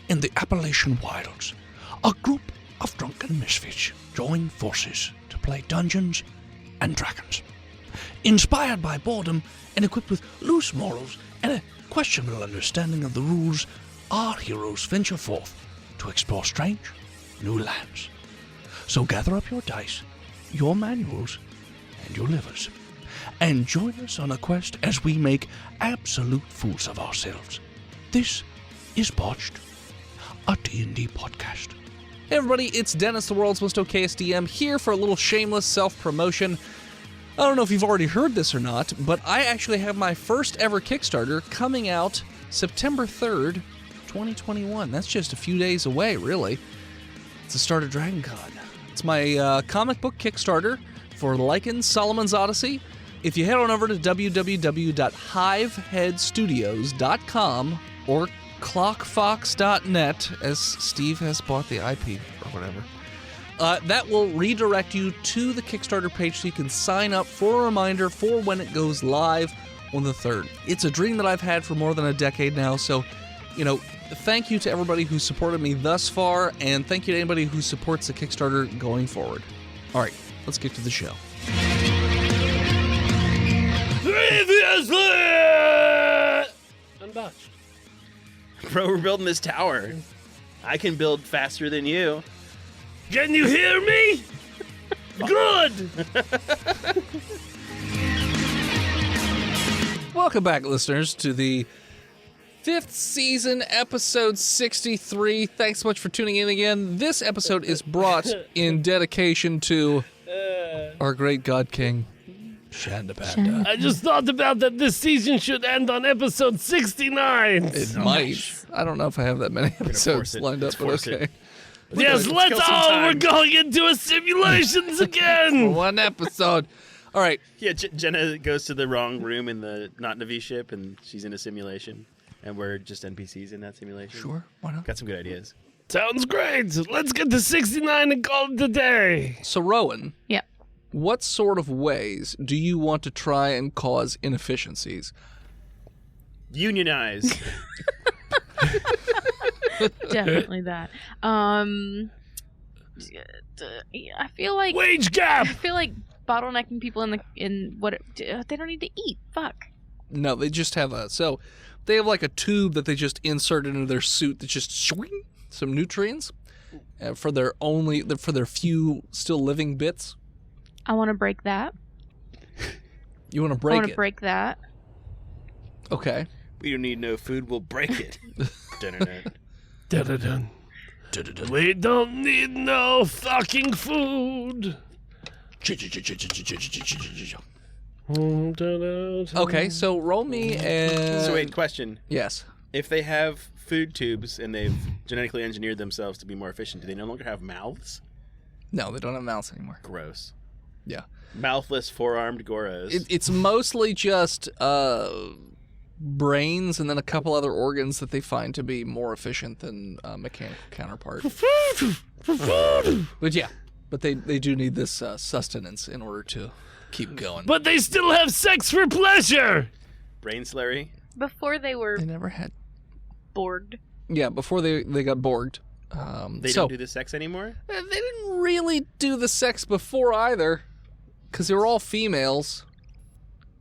In the Appalachian wilds, a group of drunken misfits join forces to play Dungeons and Dragons. Inspired by boredom and equipped with loose morals and a questionable understanding of the rules, our heroes venture forth to explore strange, new lands. So gather up your dice, your manuals, and your livers, and join us on a quest as we make absolute fools of ourselves. This is Botched, a D&D podcast. Hey everybody, it's Dennis, the world's most okayest DM, here for a little shameless self-promotion. I don't know if you've already heard this or not, but I actually have my first ever Kickstarter coming out September 3rd, 2021. That's just a few days away, really. It's the start of DragonCon. It's my comic book Kickstarter for Lycan Solomon's Odyssey. If you head on over to www.hiveheadstudios.com or clockfox.net, as Steve has bought the IP or whatever, that will redirect you to the Kickstarter page so you can sign up for a reminder for when it goes live on the 3rd. It's a dream that I've had for more than a decade now, so, thank you to everybody who supported me thus far, and thank you to anybody who supports the Kickstarter going forward. All right, let's get to the show. Previously on Botched. Bro, we're building this tower. I can build faster than you. Can you hear me? Good! Welcome back, listeners, to the 5th season, episode 63. Thanks so much for tuning in again. This episode is brought in dedication to our great God King, Shandapanda. I just thought about that this season should end on episode 69. It might. I don't know if I have that many episodes lined up, but okay. Yes, let's we're going into a simulations again. One episode. All right. Yeah, Jenna goes to the wrong room in the Not-Navi ship, and she's in a simulation, and we're just NPCs in that simulation. Sure, why not? Got some good ideas. Sounds great. Let's get to 69 and call it a day. So, Rowan. Yeah. What sort of ways do you want to try and cause inefficiencies? Unionize. Definitely that. I feel like Wage gap. I feel like bottlenecking people in what they don't need to eat. Fuck. No, they just have they have like a tube that they just insert into their suit that just swing some nutrients for their few still living bits. I want to break that. You want to break it? I want to break that. Okay. We don't need no food, we'll break it. Dun-dun-dun. Dun-dun-dun. We don't need no fucking food. Okay, so roll me and... So wait, question. Yes. If they have food tubes and they've genetically engineered themselves to be more efficient, do they no longer have mouths? No, they don't have mouths anymore. Gross. Yeah. Mouthless, four-armed Goros. It's mostly just brains and then a couple other organs that they find to be more efficient than mechanical counterpart. But yeah, they do need this sustenance in order to keep going. But they still have sex for pleasure. Brain slurry? Before they were They never had... borged. Yeah, before they got borged. They don't do the sex anymore? They didn't really do the sex before either, because they were all females.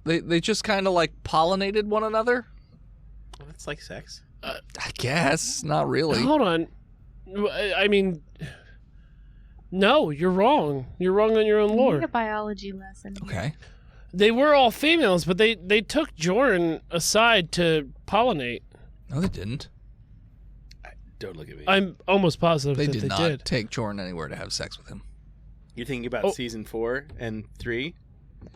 They just kind of like pollinated one another. Well, that's like sex. I guess not really. Hold on. I mean, no, you're wrong. You're wrong on your own I lore. need a biology lesson. Okay. They were all females, but they took Jorn aside to pollinate. No, they didn't. Don't look at me. I'm almost positive They that did they not did. take Jorn anywhere to have sex with him. You're thinking about season 4 and 3?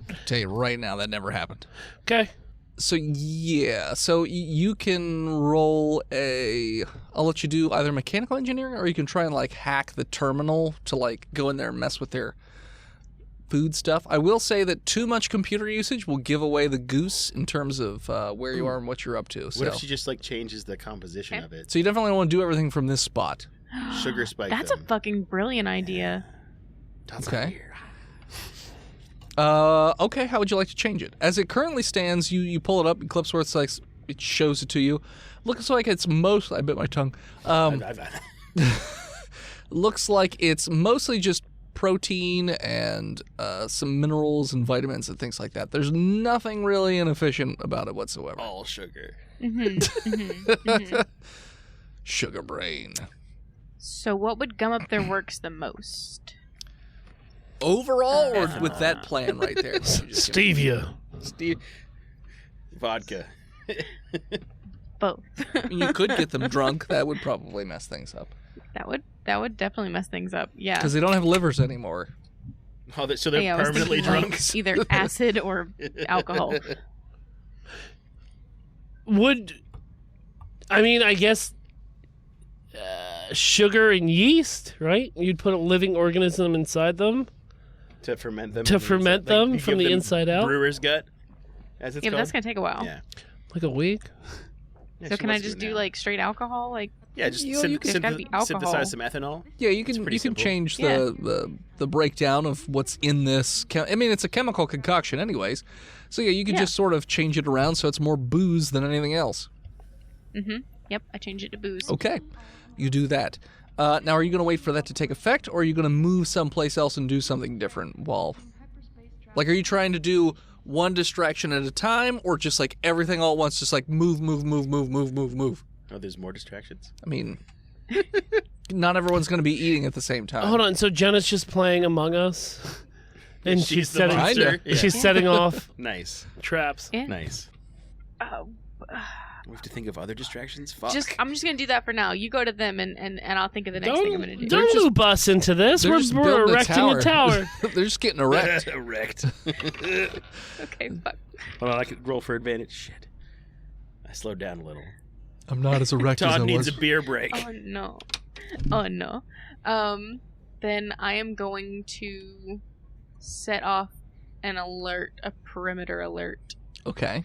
I'll tell you right now, that never happened. Okay. So yeah, you can roll I'll let you do either mechanical engineering or you can try and like hack the terminal to like go in there and mess with their food stuff. I will say that too much computer usage will give away the goose in terms of where you are and what you're up to. What if she just like changes the composition of it? So you definitely don't want to do everything from this spot. Sugar spike. That's a fucking brilliant idea. That's Okay. weird. Okay, how would you like to change it? As it currently stands, you pull it up, you clip where it's like, it shows it to you. Looks like it's most. I bit my tongue. Looks like it's mostly just protein and some minerals and vitamins and things like that. There's nothing really inefficient about it whatsoever. All sugar. Sugar brain. So what would gum up their works the most? Overall, or with that plan right there? Stevia. Vodka. Both. You could get them drunk. That would probably mess things up. That would definitely mess things up. Yeah. Because they don't have livers anymore. Oh, so they're I was permanently thinking, drunk. like, either acid or alcohol. I guess sugar and yeast, right? You'd put a living organism inside them To ferment them. to ferment them you from give the them inside out. Brewer's gut, as it's Yeah, but called. that's gonna take a while. Yeah. Like a week. Yeah, So she can I wants to just it do now. like straight alcohol? Like Yeah, just you can- There's gotta be alcohol. synthesize some ethanol. Yeah, you can pretty simple. change Yeah. the breakdown of what's in this. It's a chemical concoction, anyways. So yeah, you can just sort of change it around so it's more booze than anything else. Yep, I change it to booze. Okay, you do that. Now, are you going to wait for that to take effect, or are you going to move someplace else and do something different? Are you trying to do one distraction at a time, or just like everything all at once, just like move? Oh, there's more distractions. I mean, not everyone's going to be eating at the same time. Hold on. So Jenna's just playing Among Us, and she's the setting. monster. Kinda. She's setting off Nice. traps. Yeah. Nice. We have to think of other distractions. Fuck. I'm just gonna do that for now. You go to them, and I'll think of the next thing I'm gonna do. Don't loop us into this. They're We're just building erecting a tower. They're just getting erect. Erect. Okay, fuck. Hold on, I could roll for advantage. Shit. I slowed down a little. I'm not as erect as I Todd needs was. a beer break. Oh no. Oh no. Then I am going to set off an alert, a perimeter alert. Okay.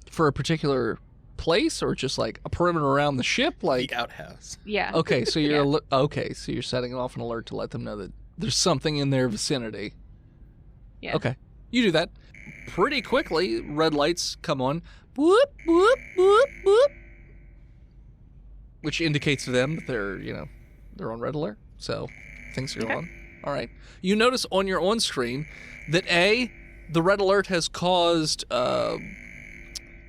For a particular place, or just like a perimeter around the ship? Like, The outhouse. Yeah. okay, so you're Yeah. so you're setting off an alert to let them know that there's something in their vicinity. Yeah. Okay, you do that. Pretty quickly, red lights come on. Whoop, whoop, whoop, whoop. Which indicates to them that they're on red alert. So things are on. All right. You notice on your on screen that the red alert has caused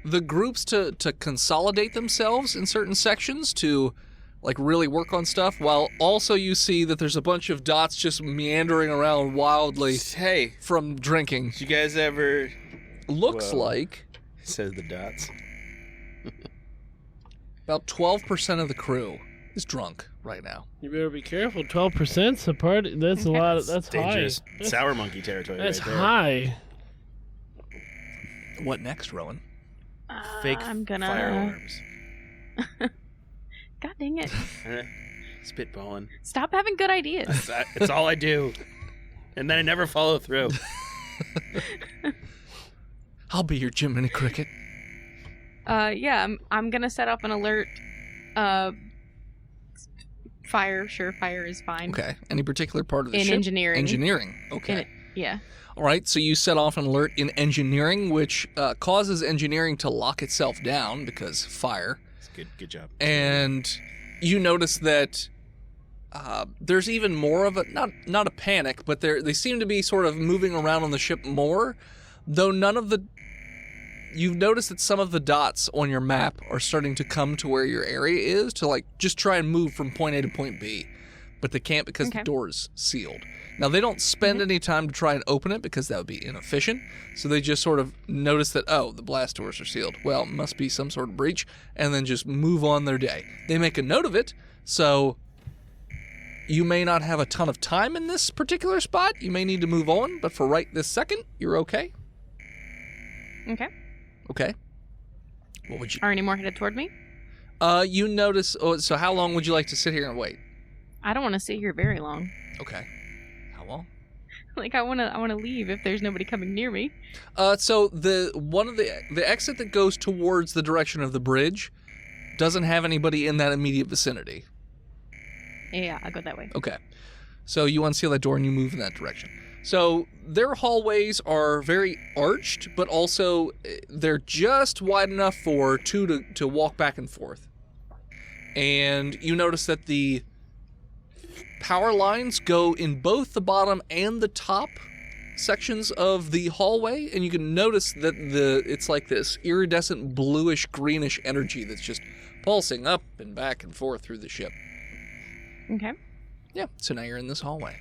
the groups to consolidate themselves in certain sections to like really work on stuff, while also you see that there's a bunch of dots just meandering around wildly Hey, from drinking. did you guys ever... Looks Whoa. like Says the dots. about 12% of the crew is drunk right now. You better be careful. 12%'s a part. That's a lot. That's Dangerous high. sour monkey territory That's right there. high. What next, Rowan? Fake I'm gonna. firearms. God dang it! Spitballing. Stop having good ideas. It's all I do. And then I never follow through. I'll be your Jiminy Cricket. Yeah, I'm gonna set off an alert. Fire, sure, fire is fine. Okay. Any particular part of the In ship? engineering. Engineering. Okay. Yeah. All right, so you set off an alert in engineering, which causes engineering to lock itself down because fire. It's good job. And you notice that there's even more of a not a panic, but they seem to be sort of moving around on the ship more, though you've noticed that some of the dots on your map are starting to come to where your area is to like just try and move from point A to point B, but they can't because the door's sealed. Now, they don't spend any time to try and open it because that would be inefficient, so they just sort of notice that, oh, the blast doors are sealed. Well, it must be some sort of breach, and then just move on their day. They make a note of it, so you may not have a ton of time in this particular spot. You may need to move on, but for right this second, you're okay. Okay. Okay. What would you... Are any more headed toward me? You notice... Oh, so how long would you like to sit here and wait? I don't want to sit here very long. Okay. How long? Like I want to leave if there's nobody coming near me. So the exit that goes towards the direction of the bridge doesn't have anybody in that immediate vicinity. Yeah, I'll go that way. Okay. So you unseal that door and you move in that direction. So their hallways are very arched, but also they're just wide enough for two to walk back and forth. And you notice that the power lines go in both the bottom and the top sections of the hallway, and you can notice that it's like this iridescent bluish greenish energy that's just pulsing up and back and forth through the ship. Okay. Yeah, so now you're in this hallway.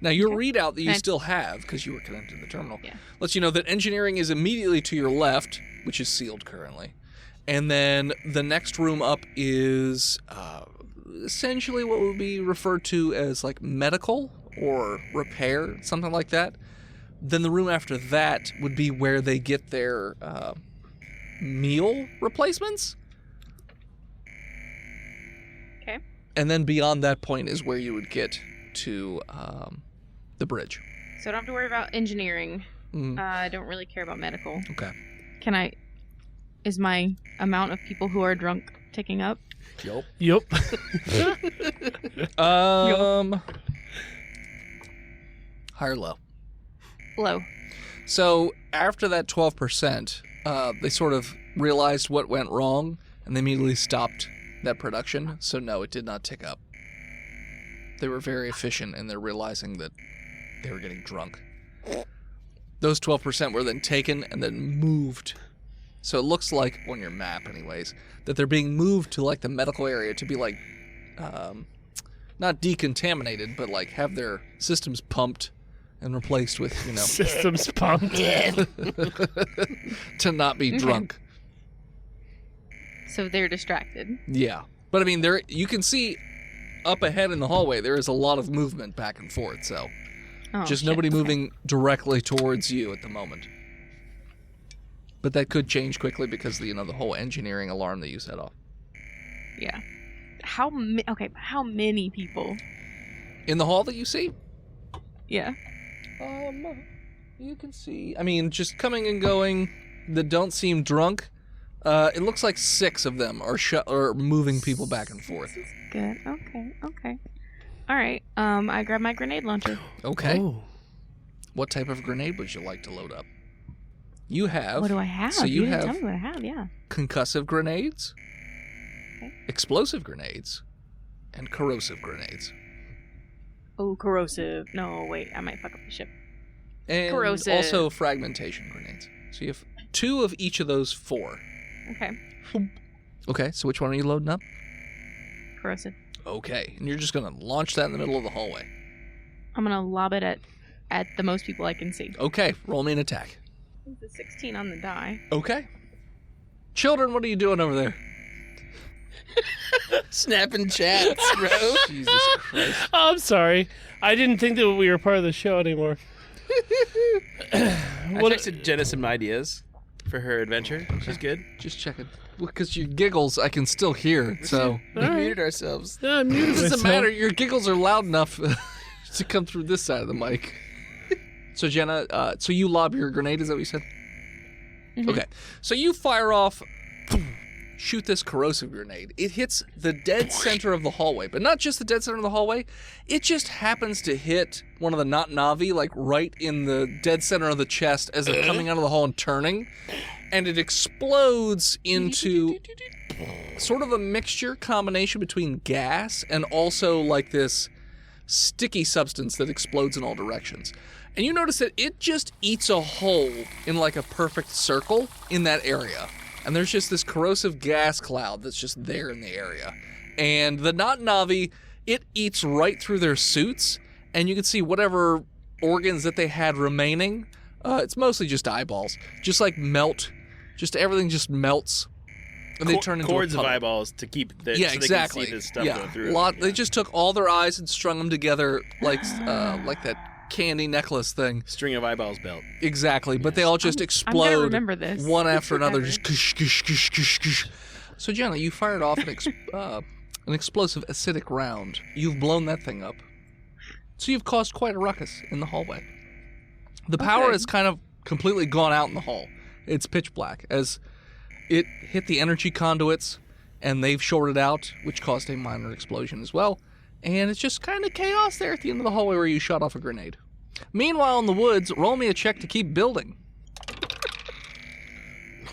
Now, your readout that you still have, because you were connected to the terminal, lets you know that engineering is immediately to your left, which is sealed currently. And then the next room up is essentially what would be referred to as like medical or repair, something like that. Then the room after that would be where they get their meal replacements. Okay. And then beyond that point is where you would get to the bridge. So I don't have to worry about engineering. I don't really care about medical. Okay. Is my amount of people who are drunk ticking up? Yup. High or low? Low. So after that 12%, they sort of realized what went wrong, and they immediately stopped that production. So no, it did not tick up. They were very efficient, and they're realizing that they were getting drunk. Those 12% were then taken and then moved. So it looks like, on your map anyways, that they're being moved to like the medical area to be like, not decontaminated, but like have their systems pumped and replaced with, Systems pumped. to not be drunk. So they're distracted. Yeah. But I mean, you can see up ahead in the hallway, there is a lot of movement back and forth, so just nobody moving directly towards you at the moment. But that could change quickly because of the whole engineering alarm that you set off. Yeah. How many people? In the hall that you see? Yeah. You can see, just coming and going that don't seem drunk. It looks like 6 of them are moving people back and forth. Good. Okay. All right. I grab my grenade launcher. Okay. Oh. What type of grenade would you like to load up? You have. What do I have? So you didn't have tell me what I have. Yeah. concussive grenades, Okay. explosive grenades, and corrosive grenades. Oh, corrosive. No, wait. I might fuck up the ship. And Corrosive. also fragmentation grenades. So you have 2 of each of those 4. Okay. Okay, so which one are you loading up? Corrosive. Okay, and you're just going to launch that in the middle of the hallway. I'm gonna lob it at the most people I can see. Okay, roll me an attack. It's a 16 on the die. Okay. Children, what are you doing over there? Snapping chats, bro. Jesus Christ. Oh, I'm sorry. I didn't think that we were part of the show anymore. I texted Jenna some ideas for her adventure. She's good. Just checking. Because your giggles, I can still hear, so... We muted ourselves. Yeah, I'm muted It doesn't myself. matter. Your giggles are loud enough to come through this side of the mic. So, Jenna, so you lob your grenade, is that what you said? Mhm. Okay. So you fire off, shoot this corrosive grenade. It hits the dead center of the hallway, but not just the dead center of the hallway. It just happens to hit one of the Not Navi, like right in the dead center of the chest as they're coming out of the hall and turning. And it explodes into sort of a mixture combination between gas and also like this sticky substance that explodes in all directions. And you notice that it just eats a hole in like a perfect circle in that area. And there's just this corrosive gas cloud that's just there in the area. And the Not Navi, it eats right through their suits, and you can see whatever organs that they had remaining. It's mostly just eyeballs. Just like melt. Just everything just melts. And they turn into cords a of puddle. eyeballs to keep the Yeah, so exactly. they can see this stuff going through. They just took all their eyes and strung them together like that candy necklace thing. String of eyeballs belt. Exactly, but they all just I'm explode gonna remember this. one after another. Forever. Just kush, kush, kush, kush, kush. So Jenna, you fired off an explosive acidic round. You've blown that thing up. So you've caused quite a ruckus in the hallway. The power Okay. has kind of completely gone out in the hall. It's pitch black as it hit the energy conduits, and they've shorted out, which caused a minor explosion as well. And it's just kind of chaos there at the end of the hallway where you shot off a grenade. Meanwhile, in the woods, roll me a check to keep building.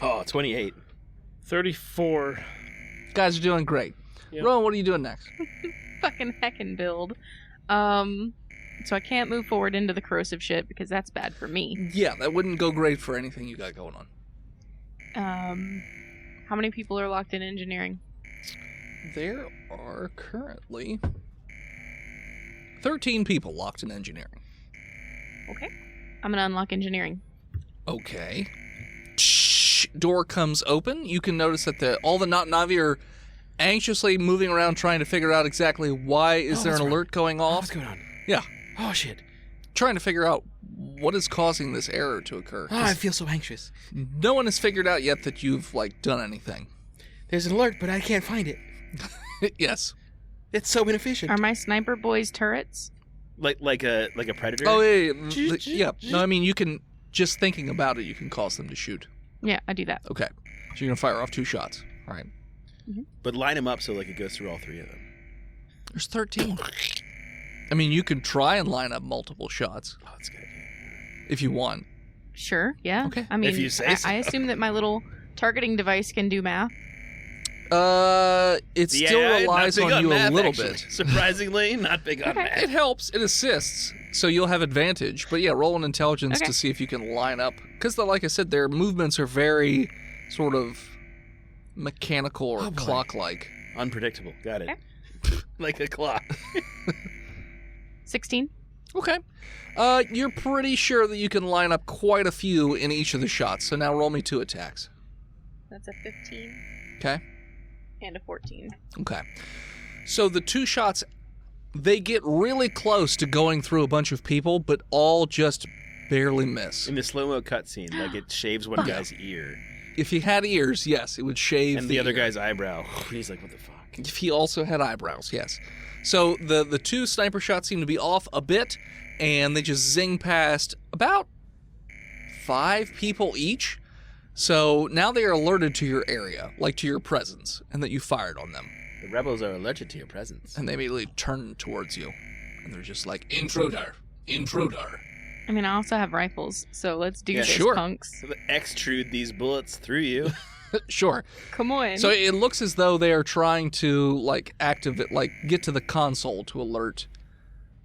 Oh, 28. 34. Guys are doing great. Yep. Rowan, what are you doing next? Fucking heckin' build. So I can't move forward into the corrosive shit because that's bad for me. Yeah, that wouldn't go great for anything you got going on. How many people are locked in engineering? There are currently 13 people locked in engineering. Okay. I'm gonna unlock engineering. Okay. Shh, door comes open. You can notice that all the Navi are anxiously moving around trying to figure out exactly why is there an alert going off. What's going on? Yeah. Oh, shit. Trying to figure out what is causing this error to occur. Oh, I feel so anxious. No one has figured out yet that you've, done anything. There's an alert, but I can't find it. Yes. It's so inefficient. Are my sniper boys turrets? Like a predator? Oh, yeah. No, I mean, you can, just thinking about it, you can cause them to shoot. Yeah, I do that. Okay. So you're going to fire off 2 shots. All right. But line them up so it goes through all 3 of them. There's 13. I mean, you can try and line up multiple shots Oh, that's a good idea. if you want. Sure, yeah. Okay. I mean, If you say so. I assume that my little targeting device can do math. It still Yeah, relies not big on you math, a little actually. bit. Surprisingly, not big on math. It helps. It assists. So you'll have advantage. But yeah, roll an intelligence Okay. to see if you can line up. Because, like I said, their movements are very sort of mechanical or Oh, boy. clock-like. Unpredictable. Got it. Okay. Like a clock. 16. Okay. You're pretty sure that you can line up quite a few in each of the shots. So now roll me 2 attacks. That's a 15 Okay. and a 14. Okay. So the 2 shots, they get really close to going through a bunch of people, but all just barely miss. In the slow-mo cutscene, it shaves one guy's ear. If he had ears, yes, it would shave And the other ear. guy's eyebrow. He's like, what the fuck? If he also had eyebrows, yes. So the 2 sniper shots seem to be off a bit, and they just zing past about 5 people each. So now they are alerted to your area, to your presence, and that you fired on them. The rebels are allergic to your presence. And they immediately turn towards you. And they're just like, intruder, intruder. I mean, I also have rifles, so let's do Yeah, this, sure. punks. So they extrude these bullets through you. Sure. Come on. So it looks as though they are trying to, activate, get to the console to alert,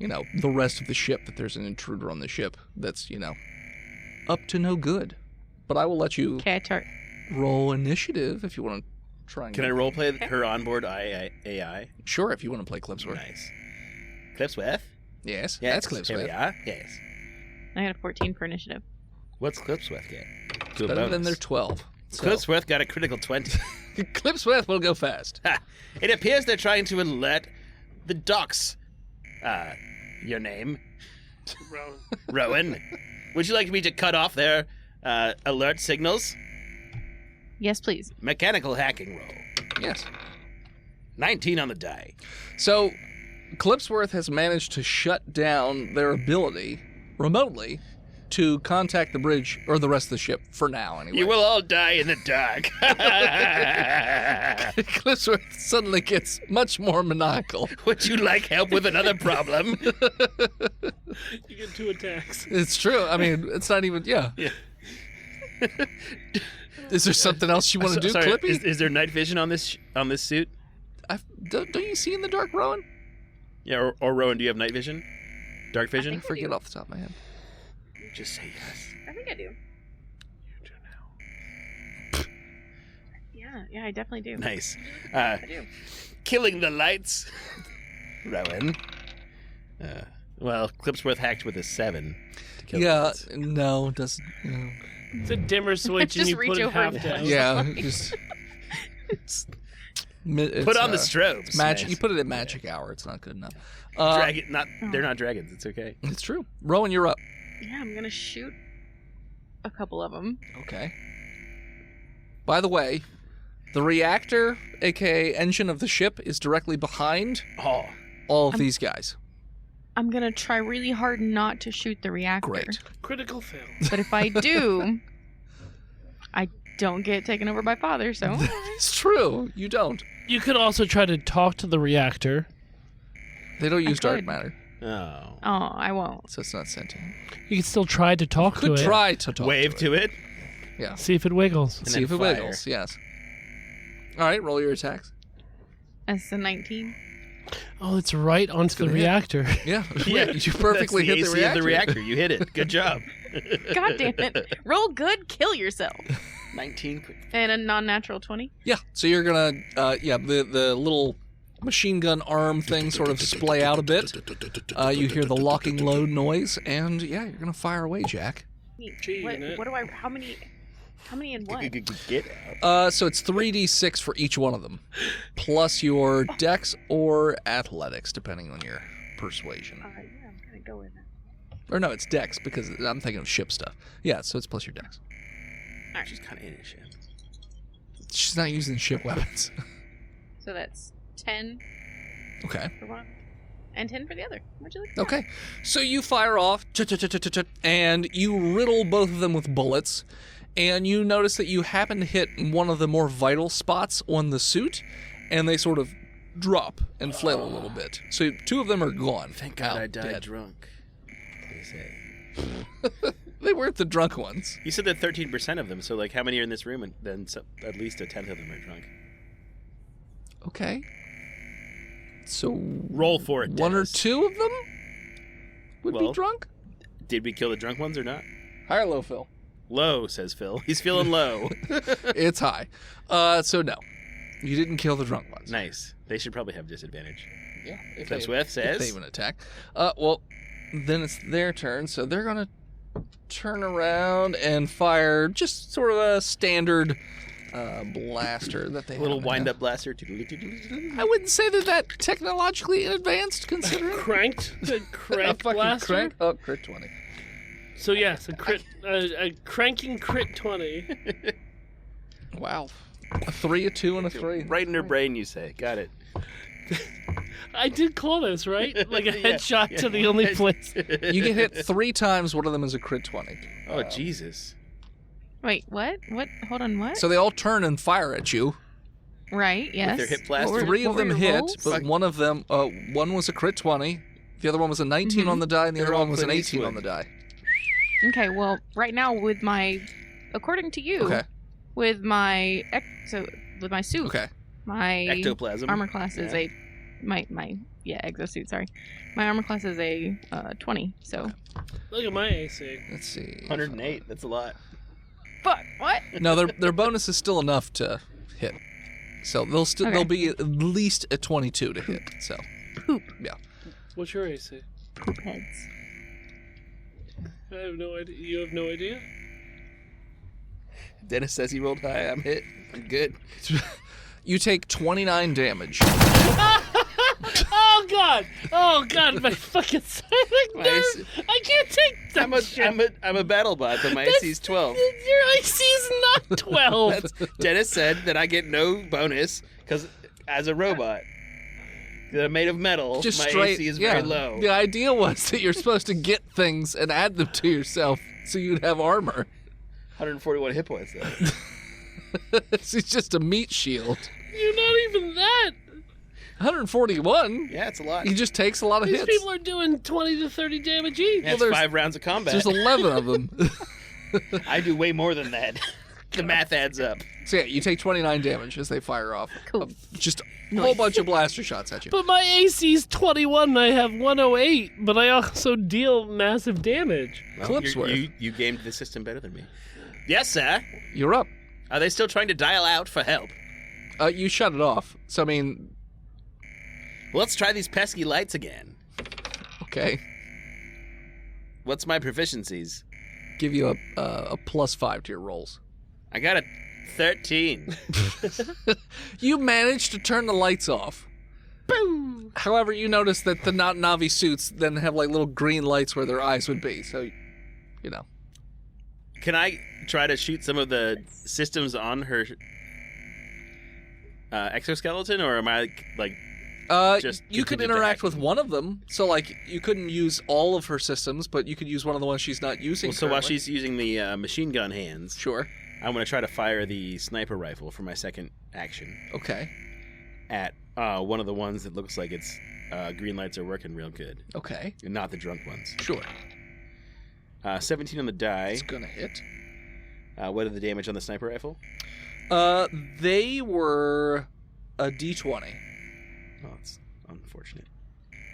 the rest of the ship that there's an intruder on the ship that's, up to no good. But I will let you Okay, roll initiative if you want to try and Can I roleplay her onboard AI? Sure, if you want to play Clipsworth. Nice. Clipsworth? Yes, Yes. that's Here we Clipsworth. are. Yes. I got a 14 for initiative. What's Clipsworth get? To a Better than bonus. their 12. So, Clipsworth got a critical 20. Clipsworth will go fast. Ha! It appears they're trying to alert the docks. Your name? Rowan. Rowan. Would you like me to cut off their alert signals? Yes, please. Mechanical hacking roll. Yes. 19 on the die. So, Clipsworth has managed to shut down their ability remotely to contact the bridge or the rest of the ship for now, anyway. You will all die in the dark. Clipsworth suddenly gets much more maniacal. Would you like help with another problem? You get 2 attacks. It's true. I mean, it's not even. Yeah. Yeah. Is there something else you want to do, Sorry, Clippy? is there night vision on this suit? Don't you see in the dark, Rowan? Yeah, or Rowan, do you have night vision? Dark vision? I Forget off the top of my head. Just say yes. I think I do. You do now. Yeah, I definitely do. Nice. I do. Killing the lights. Rowan. Well, Clipsworth hacked with a 7. To kill the Yeah, lights. no, doesn't. No. It's a dimmer switch and Just you reach put it over half and down. push. Yeah, just. Put on the strobes. Magic. Nice. You put it at magic hour. It's not good enough. They're not dragons. It's okay. It's true. Rowan, you're up. Yeah, I'm gonna shoot a couple of them. Okay. By the way, the reactor, aka engine of the ship, is directly behind Oh, all of these guys. I'm gonna try really hard not to shoot the reactor. Great. Critical fail. But if I do, I don't get taken over by father, so. It's true. You don't. You could also try to talk to the reactor. They don't use dark could. matter, Oh. Oh, I won't. so it's not sentient. You can still try to talk to Could it. try to talk Wave to it. to it. Yeah. See if it wiggles. And See then if it fire. wiggles. Yes. All right, roll your attacks. That's a 19. Oh, it's right onto the gonna hit. reactor. Yeah, you perfectly That's hit the the AC of the reactor. reactor. You hit it. Good job. God damn it. Roll good, kill yourself. 19 quick. And a non-natural 20. Yeah, so you're gonna, the little machine gun arm thing sort of splay out a bit. You hear the locking load noise, and yeah, you're gonna fire away, Jack. Gee, What, Annette. what do I? How many in what? Get out. So it's 3d6 for each one of them, plus your dex or athletics, depending on your persuasion. Yeah, I'm gonna go with that. Or no, it's dex, because I'm thinking of ship stuff. Yeah, so it's plus your dex. She's kind of in it, shit. She's not using ship weapons. So that's 10 Okay. for one, and 10 for the other. Would you like that? Okay, so you fire off, and you riddle both of them with bullets, and you notice that you happen to hit one of the more vital spots on the suit, and they sort of drop and flail a little bit. So 2 of them are gone. Thank God Out, I died dead. drunk. They say. They weren't the drunk ones. You said that 13% of them. So like, how many are in this room? And then at least a tenth of them are drunk. Okay. So Roll for it. 1 or Dennis. 2 of them would be Well- drunk? Did we kill the drunk ones or not? High or low, Phil? Low, says Phil. He's feeling low. It's high. So no. You didn't kill the drunk ones. Nice. They should probably have disadvantage. Yeah. If Clips they- with if says. they even attack. Well, then it's their turn, so they're gonna turn around and fire just sort of a standard blaster that they Little have. wind-up blaster. I wouldn't say that technologically advanced, considering. Cranked? The A crank fucking blaster? crank. Oh, crit 20. So yes, a cranking crit 20. Wow. A 3, a 2, and a 3. Right in her brain, you say. Got it. I did call this, right? Like a Yeah, headshot yeah. to the only place. You get hit 3 times. One of them is a crit 20. Oh, Jesus. Wait, what? What? Hold on, what? So they all turn and fire at you. Right, yes. their hip blaster? What were- 3 what of were them your hit, rolls? but one of them, one was a crit 20. The other one was a 19 on the die, and the They're other all one was an Clint 18 on Eastwood. the die. Okay, well, right now with my, according to you, Okay. with my with my suit, Okay. my Ectoplasm. armor class is Yeah. a my exosuit. Sorry, my armor class is a 20. So Look at my AC. Let's see. 108. That's a lot. fuck what? No, their bonus is still enough to hit. So they'll be at least a 22 to hit. So Poop. yeah. What's your AC? Poop heads. I have no idea. You have no idea? Dennis says he rolled high. I'm hit. I'm good. You take 29 damage. Oh god! Oh god! My fucking stomach nerve! I can't take that shit. I'm a battle bot, but my AC is 12. Your AC is not 12. That's, Dennis said that I get no bonus because as a robot, that I'm made of metal, Just my straight. AC is yeah. very low. The idea was that you're supposed to get things and add them to yourself so you'd have armor. 141 hit points though. It's just a meat shield. You're not even that. 141. Yeah, it's a lot. He just takes a lot of These hits. people are doing 20 to 30 damage each. That's there's- 5 rounds of combat. There's 11 of them. I do way more than that. The math adds up. So yeah, you take 29 damage as they fire off. Cool. Just a whole bunch of blaster shots at you. But my AC is 21 and I have 108, but I also deal massive damage. Well, Clipsworth. you gamed the system better than me. Yes, sir. You're up. Are they still trying to dial out for help? You shut it off. So I mean, Well, let's try these pesky lights again. okay. What's my proficiencies? Give you a +5 to your rolls. I got a 13. You managed to turn the lights off. Boom! However, you notice that the not Navi suits then have like little green lights where their eyes would be. So, you know. Can I try to shoot some of the systems on her exoskeleton, or am I like just you could continue to interact hack with them? one of them. So like you couldn't use all of her systems, but you could use one of the ones she's not using. Well, so while currently. she's using the machine gun hands, Sure. I'm going to try to fire the sniper rifle for my second action. Okay. at one of the ones that looks like its green lights are working real good, Okay. and not the drunk ones. Sure. 17 on the die. It's gonna hit. What are the damage on the sniper rifle? They were a D20. Oh, it's unfortunate.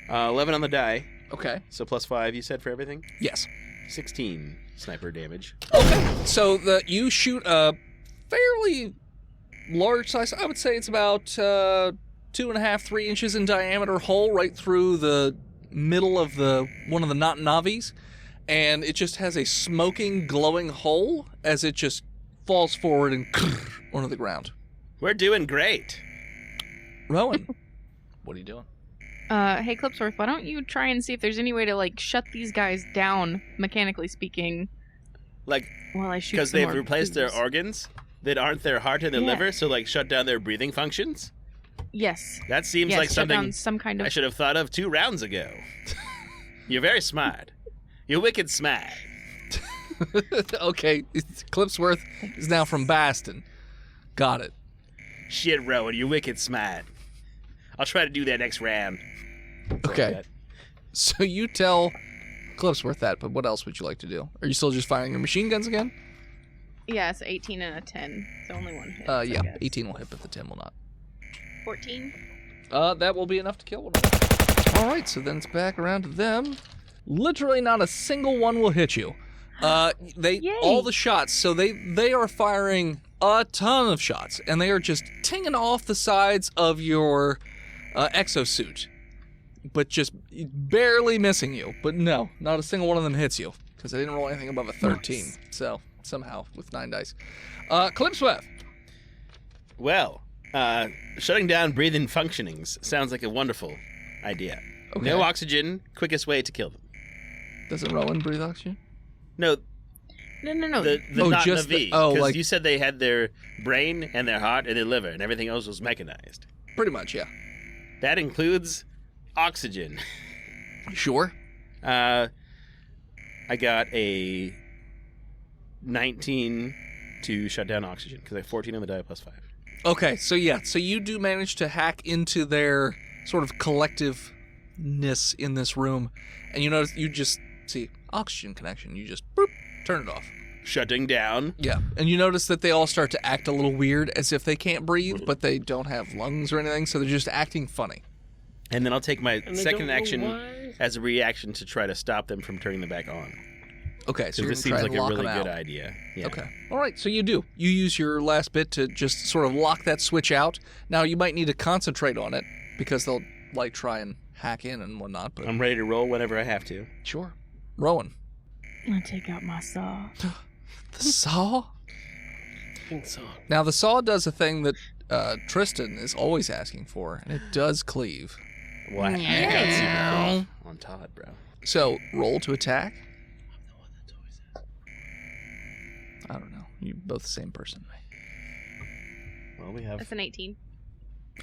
11 on the die. Okay. So +5, you said, for everything? Yes. 16 sniper damage. Okay. So you shoot a fairly large size. I would say it's about 2.5, 3 inches in diameter hole right through the middle of one of the Navis, and it just has a smoking, glowing hole as it just falls forward and onto the ground. We're doing great. Rowan, what are you doing? Hey, Clipsworth, why don't you try and see if there's any way to, like, shut these guys down, mechanically speaking, Like, while I shoot because some they've more replaced their boos. organs that aren't their heart and their Yeah. liver, so, like, shut down their breathing functions? Yes. That seems Yes, like shut something down some kind of... I should have thought of 2 rounds ago. You're very smart. You're wicked smart. Okay, Clipsworth is now from Baston. Got it. Shit, Rowan, you're wicked smart. I'll try to do that next round. Okay. So you tell Clipsworth that, but what else would you like to do? Are you still just firing your machine guns again? Yeah, it's 18 and a 10. It's only one hit. I Yeah, guess. 18 will hit, but the 10 will not. 14. That will be enough to kill one. All right, so then it's back around to them. Literally not a single one will hit you. Yay. All the shots, so they are firing a ton of shots, and they are just tinging off the sides of your exosuit, but just barely missing you. But no, not a single one of them hits you, because I didn't roll anything above a 13. Nice. So somehow with 9 dice. Clipsworth. Well, shutting down breathing functionings sounds like a wonderful idea. Okay. No oxygen, quickest way to kill them. Doesn't Rowan breathe oxygen? No, No. the Oh, not just the V. the- oh, 'cause like- you said they had their brain and their heart and their liver, and everything else was mechanized. Pretty much, yeah. That includes oxygen. Sure. I got a 19 to shut down oxygen because I have 14 on the die +5. Okay, so yeah, so you do manage to hack into their sort of collectiveness in this room, and you notice you just see oxygen connection. You just boop, turn it off. Shutting down. Yeah, and you notice that they all start to act a little weird, as if they can't breathe, but they don't have lungs or anything, so they're just acting funny. And then I'll take my And they second don't know action why. as a reaction to try to stop them from turning them back on. Okay, so Because you're this gonna seems try like and a lock really them good out. idea. Yeah. Okay. All right, so you do. You use your last bit to just sort of lock that switch out. Now, you might need to concentrate on it, because they'll, like, try and hack in and whatnot, but... I'm ready to roll whenever I have to. Sure. Rowan. I'm gonna take out my saw. The saw? I think so. Now, the saw does a thing that Tristan is always asking for, and it does cleave. Well, I got super cool on Todd, bro. So, roll to attack. I don't know. You're both the same person. Well, we have That's an 18.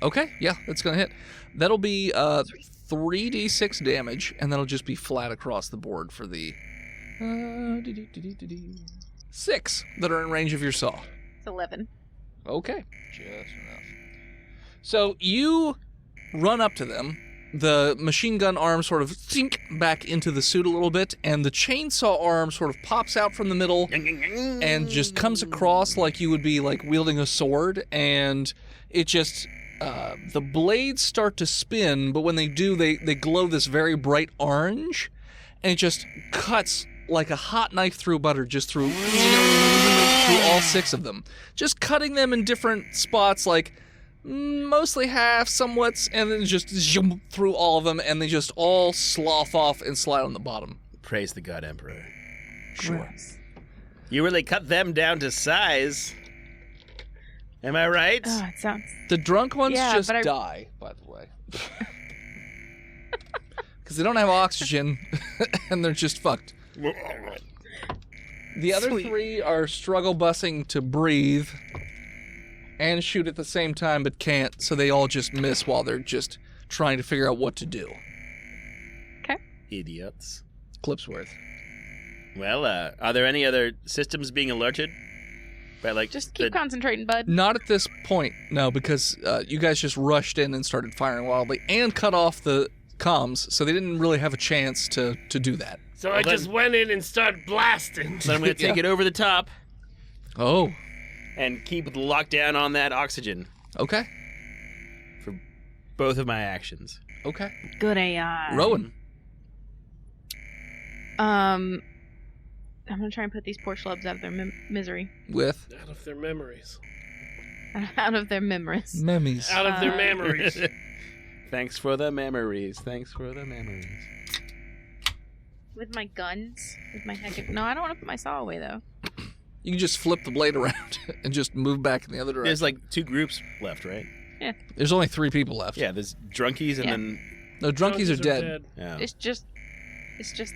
Okay, yeah, that's going to hit. That'll be 3d6 damage, and that'll just be flat across the board for the 6 that are in range of your saw. It's 11. Okay. Just enough. So you run up to them. The machine gun arm sort of sink back into the suit a little bit, and the chainsaw arm sort of pops out from the middle and just comes across like you would be like wielding a sword, and it just the blades start to spin, but when they do, they glow this very bright orange, and it just cuts like a hot knife through butter, just through all 6 of them, just cutting them in different spots, like mostly half, somewhat, and then just zoom through all of them, and they just all slough off and slide on the bottom. Praise the God Emperor. Gross. You really cut them down to size. Am I right? Oh, it sounds... The drunk ones Yeah, just but I- die, by the way. Because they don't have oxygen, and they're just fucked. The other Sweet. 3 are struggle bussing to breathe and shoot at the same time, but can't, so they all just miss while they're just trying to figure out what to do. Idiots. Clipsworth. Well, are there any other systems being alerted? Right, like Just keep concentrating, bud. Not at this point, no, because you guys just rushed in and started firing wildly and cut off the comms, so they didn't really have a chance to do that. So I just went in and started blasting. So I'm going to take it over the top Oh, and keep the lockdown on that oxygen okay. for both of my actions. Okay. Good AI. Rowan. I'm gonna try and put these poor schlubs out of their misery. With Out of their memories. Out of their memories. memes. Out of their memories. Thanks for the memories. Thanks for the memories. With my guns? With my heck. No, I don't want to put my saw away, though. You can just flip the blade around and just move back in the other direction. There's like 2 groups left, right? There's only 3 people left. Yeah, there's drunkies and Yeah. then... No, drunkies are dead. Yeah. It's just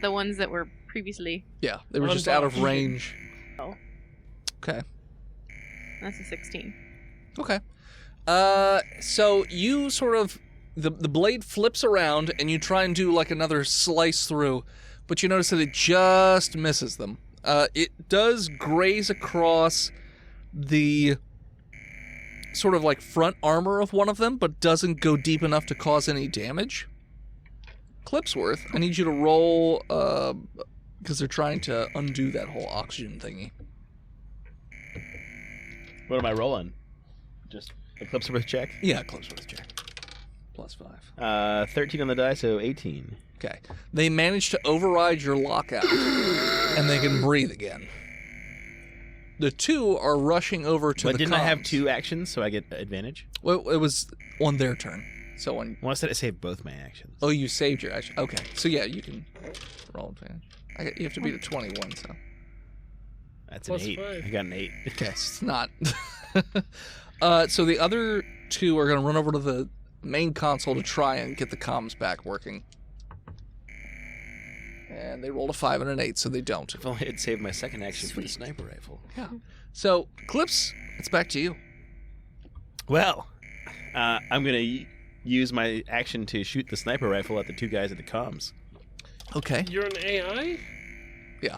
the ones that were previously. Yeah, they were just out of range. Oh. Okay. That's a 16. Okay. So you sort of the blade flips around and you try and do like another slice through, but you notice that it just misses them. It does graze across the sort of like front armor of one of them, but doesn't go deep enough to cause any damage. Clipsworth, I need you to roll because they're trying to undo that whole oxygen thingy. What am I rolling? Just a Clipsworth check? Yeah, Clipsworth check. +5. 13 on the die, so 18. Okay. They managed to override your lockout, and they can breathe again. The 2 are rushing over to But the didn't I have comms. 2 actions, so I get advantage? Well, it was on their turn. So on. Well, I said I saved both my actions. Oh, you saved your action. Okay. So yeah, you can roll advantage. You have to beat a 21, so. That's an Plus 8. 5. I got an 8. Okay, it's not. So the other 2 are going to run over to the main console to try and get the comms back working. And they rolled a 5 and an 8, so they don't. If only I'd saved my second action for the sniper rifle. Yeah. So, Clips, it's back to you. Well, I'm going to use my action to shoot the sniper rifle at the 2 guys at the comms. Okay. You're an AI? Yeah.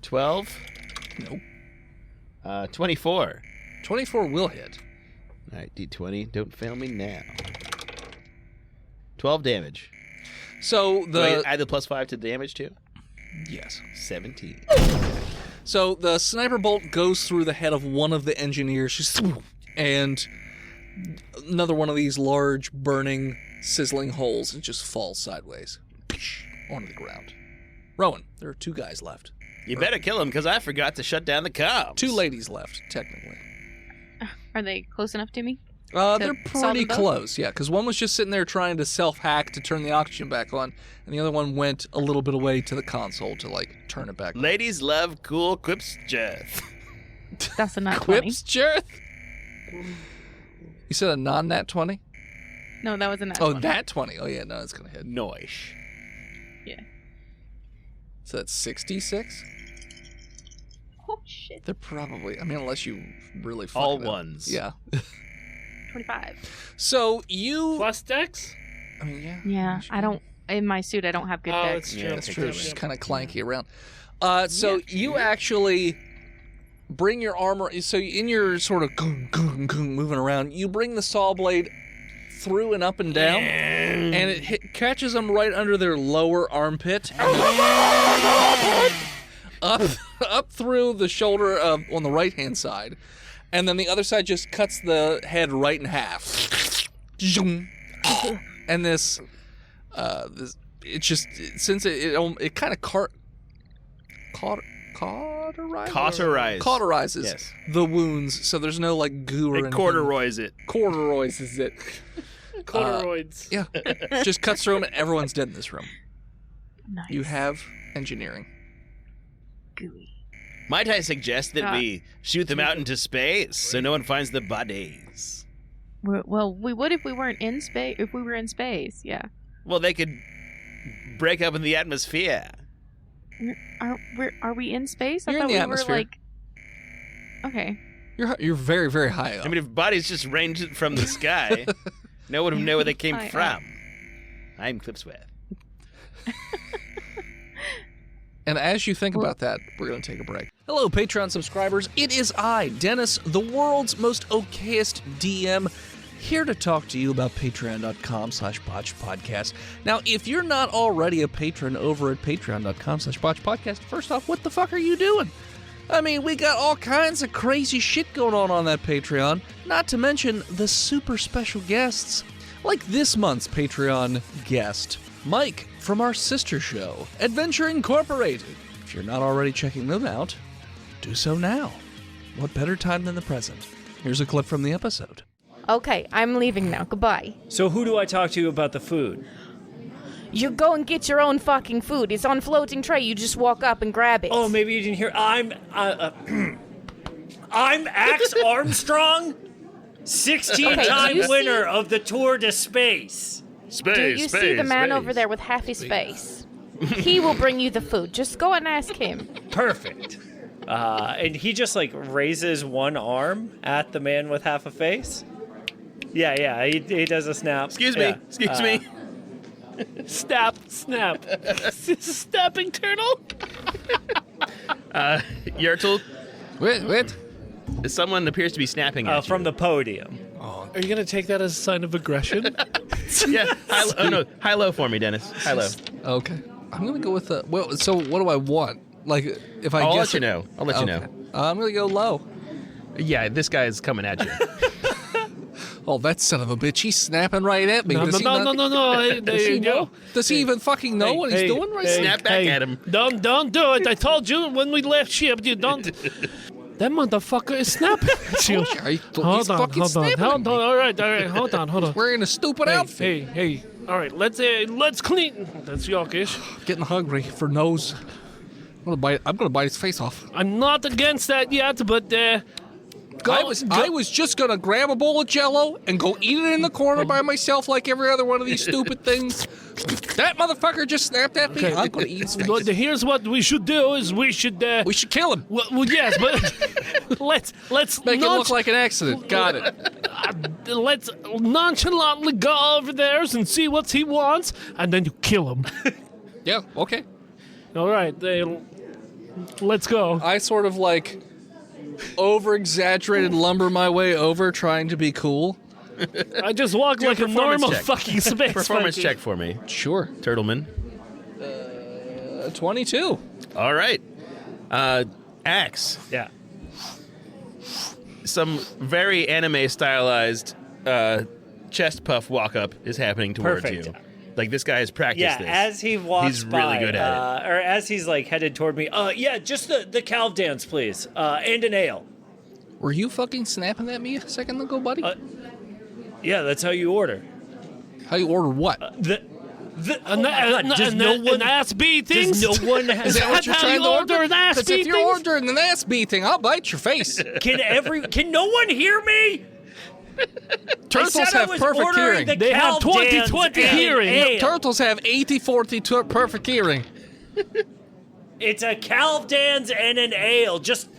12. Nope. 24. 24 will hit. All right, D20. Don't fail me now. 12 damage. So Do I the add the +5 to damage too? yes. 17. So the sniper bolt goes through the head of one of the engineers, just and another one of these large, burning, sizzling holes, and just falls sideways onto the ground. Rowan, there are 2 guys left. You better kill him because I forgot to shut down the comms. 2 ladies left, technically. Are they close enough to me? They're solve pretty them both? close, yeah, because one was just sitting there trying to self-hack to turn the oxygen back on, and the other one went a little bit away to the console to, like, turn it back on. Ladies love cool quips, Jeff. That's a nat 20. Quips, Jareth? You said a non-nat 20? No, that was a nat Oh, 20. nat 20. Oh, yeah, no, it's going to hit. Noish. Yeah. So that's 66? Oh, shit. They're probably, I mean, unless you really fuck All it up. ones. Yeah. 25. So you, Plus Dex? I mean, yeah. Yeah, I don't. In my suit, I don't have good Oh, dex. it's Yeah, true. That's take true. that It's away. just kind of clanky around. So you actually bring your armor. So in your sort of moving around, you bring the saw blade through and up and down, and it catches them right under their lower armpit, up through the shoulder on the right hand side, and then the other side just cuts the head right in half. And this it just since it kind of cauterizes Yes. the wounds, so there's no like goo or It anything. corduroys it. Corduroys is it? Corduroids. Yeah, just cuts through them, and everyone's dead in this room. Nice. You have engineering. Gooey. Might I suggest that we shoot them out into space so no one finds the bodies? Well, we would if we weren't in space. If we were in space, yeah. Well, they could break up in the atmosphere. Are we in space? I You're in thought the we atmosphere. were like. Okay. You're very, very high up. I mean, if bodies just rained from the sky, no one would know where they came High from. I'm Clipsworth. And as you think about that, we're going to take a break. Hello, Patreon subscribers. It is I, Dennis, the world's most okayest DM, here to talk to you about patreon.com/botchedpodcast. Now, if you're not already a patron over at patreon.com/botchedpodcast, first off, what the fuck are you doing? I mean, we got all kinds of crazy shit going on that Patreon, not to mention the super special guests, like this month's Patreon guest, Mike from our sister show, Adventure Incorporated. If you're not already checking them out, do so now. What better time than the present? Here's a clip from the episode. Okay, I'm leaving now. Goodbye. So who do I talk to about the food? You go and get your own fucking food. It's on floating tray. You just walk up and grab it. Oh, maybe you didn't hear. I'm Axe Armstrong, 16-time winner of the Tour de Space. Do you see the man over there with half his face? He will bring you the food. Just go and ask him. Perfect. And he just like raises one arm at the man with half a face. Yeah, he does a snap. Excuse me. Snap. Snapping turtle? Yertle, Wait. someone appears to be snapping at you. From the podium. Are you going to take that as a sign of aggression? Yeah. High-low for me, Dennis. High-low. Okay. I'm going to go with the... Well, so what do I want? Like, if I I'll guess... let you know. I'll let you know. I'm going to go low. Yeah, this guy is coming at you. Oh, that son of a bitch. He's snapping right at me. No. There you go. Does he even fucking know what he's doing right now? Snap back at him. Don't do it. I told you when we left ship, you don't. That motherfucker is snapping at you. Hold on. All right. Hold on. Wearing a stupid outfit. Hey. All right, let's clean. That's Yorkish. Getting hungry for nose. I'm gonna bite his face off. I'm not against that yet, but I was just gonna grab a bowl of Jell-O and go eat it in the corner by myself like every other one of these stupid things. That motherfucker just snapped at me. I'm gonna eat his face. Well, here's what we should do: is we should kill him. Well, yes, but let's Make it look like an accident. Got it. Let's nonchalantly go over there and see what he wants, and then you kill him. Yeah. Okay. All right, let's go. I sort of like over-exaggerated lumber my way over, trying to be cool. I just walk like a normal fucking space. Performance monkey. check for me. Sure. Turtleman. 22. All right. Axe. Yeah. Some very anime-stylized chest puff walk-up is happening towards Perfect. you. Like, this guy has practiced this. As he walks He's really by, good at or as he's like headed toward me. Just the calf dance, please, and an ale. Were you fucking snapping at me a second ago, buddy? Yeah, that's how you order. How you order what? An ass beating? Does no one has Is that what you're trying to order? An ass Because if you're beating? ordering an ass beating, I'll bite your face. Can no one hear me? Turtles I said I have was perfect ordering hearing. They have calf dance 20/20 and hearing. ale. Turtles have 80/40 perfect hearing. It's a calf dance and an ale. Just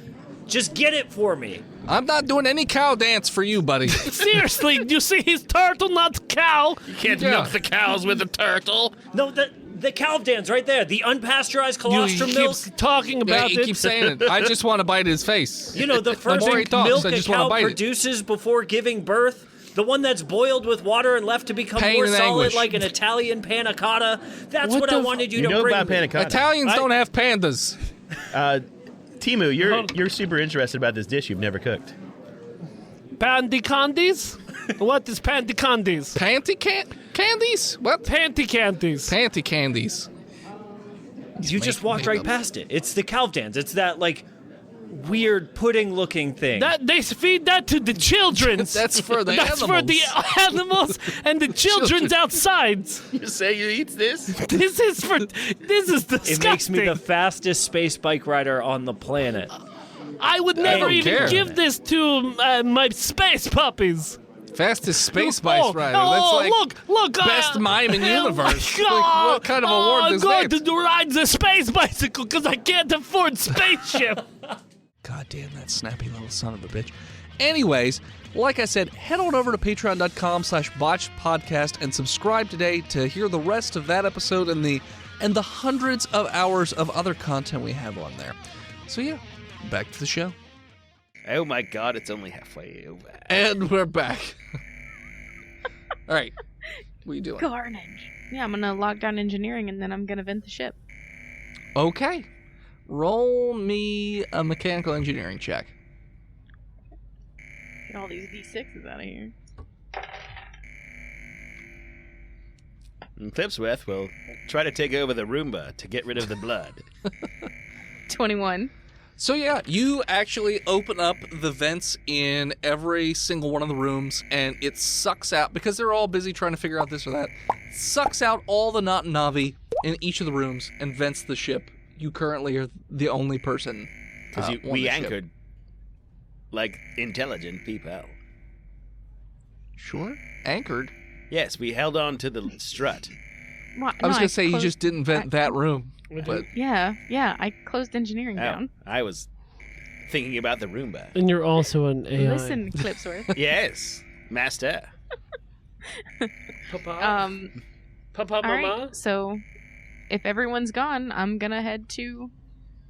get it for me. I'm not doing any cow dance for you, buddy. Seriously, you see he's turtle, not cow. You can't Yeah. milk the cows with a turtle. No, the calf dance right there. The unpasteurized You colostrum milk. keep talking Yeah, about he it. keeps saying it. I just want to bite his face. You know, the first more he talks, milk I a just wanna cow bite it. produces before giving birth. The one that's boiled with water and left to become Pain more and solid anguish. like an Italian panna cotta. That's What what I the wanted you You to know bring about me. panna cotta. Italians don't have pandas. Timu, you're super interested about this dish you've never cooked. Panty candies? What is panty candies? Candies? What? Panty candies. Panty candies. You just walked made right up. past it. It's the calf dance. It's that like weird pudding-looking thing. That they feed that to the children. That's for the That's animals. for the animals and the children's outside. You say you eat this? This is disgusting. It makes me the fastest space bike rider on the planet. I would never don't even care. give this to my space puppies. Fastest space bike rider. That's Oh, like look! best mime in universe. Oh, Like, what kind of award is I'm that? going to ride the space bicycle because I can't afford spaceship. God damn that snappy little son of a bitch. Anyways, like I said, head on over to patreon.com/botchedpodcast and subscribe today to hear the rest of that episode and the hundreds of hours of other content we have on there. So yeah, back to the show. Oh my god, it's only halfway over. And we're back. All right. What are you doing? Carnage. Yeah, I'm gonna lock down engineering and then I'm gonna vent the ship. Okay. Roll me a mechanical engineering check. Get all these D6s out of here. And Clipsworth will try to take over the Roomba to get rid of the blood. 21. So yeah, you actually open up the vents in every single one of the rooms, and it sucks out, because they're all busy trying to figure out this or that, sucks out all the Navi in each of the rooms and vents the ship. You currently are the only person. Because we anchored like intelligent people. Sure. Anchored? Yes, we held on to the strut. Well, I was no, going to say you closed- just didn't vent that room. But Yeah, I closed engineering down. I was thinking about the Roomba. And you're also an AI. Listen, Clipsworth. Yes, master. Papa. Papa, All mama. right, so if everyone's gone, I'm gonna head to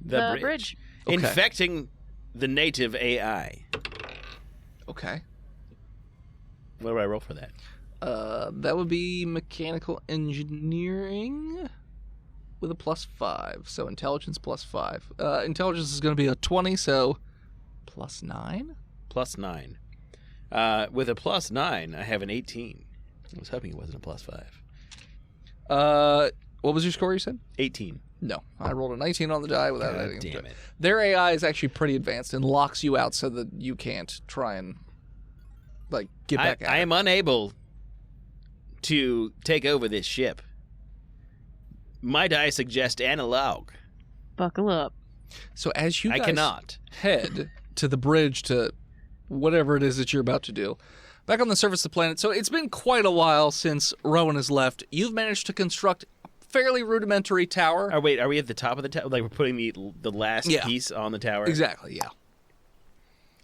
the bridge. Okay. Infecting the native AI. okay. What do I roll for that? That would be mechanical engineering with a +5. So intelligence +5. Intelligence is going to be a 20, so +9? +9. With a +9, I have an 18. I was hoping it wasn't a +5. What was your score you said? 18. No. I rolled a 19 on the die without God anything. damn it. Their AI is actually pretty advanced and locks you out so that you can't try and, like, get back out. I am unable to take over this ship. Might I suggest analog? Buckle up. So as you I guys cannot. head to the bridge to whatever it is that you're about to do, back on the surface of the planet, so it's been quite a while since Rowan has left. You've managed to construct a fairly rudimentary tower. Oh, wait, are we at the top of the tower? Like we're putting the last Yeah. piece on the tower? Exactly, yeah.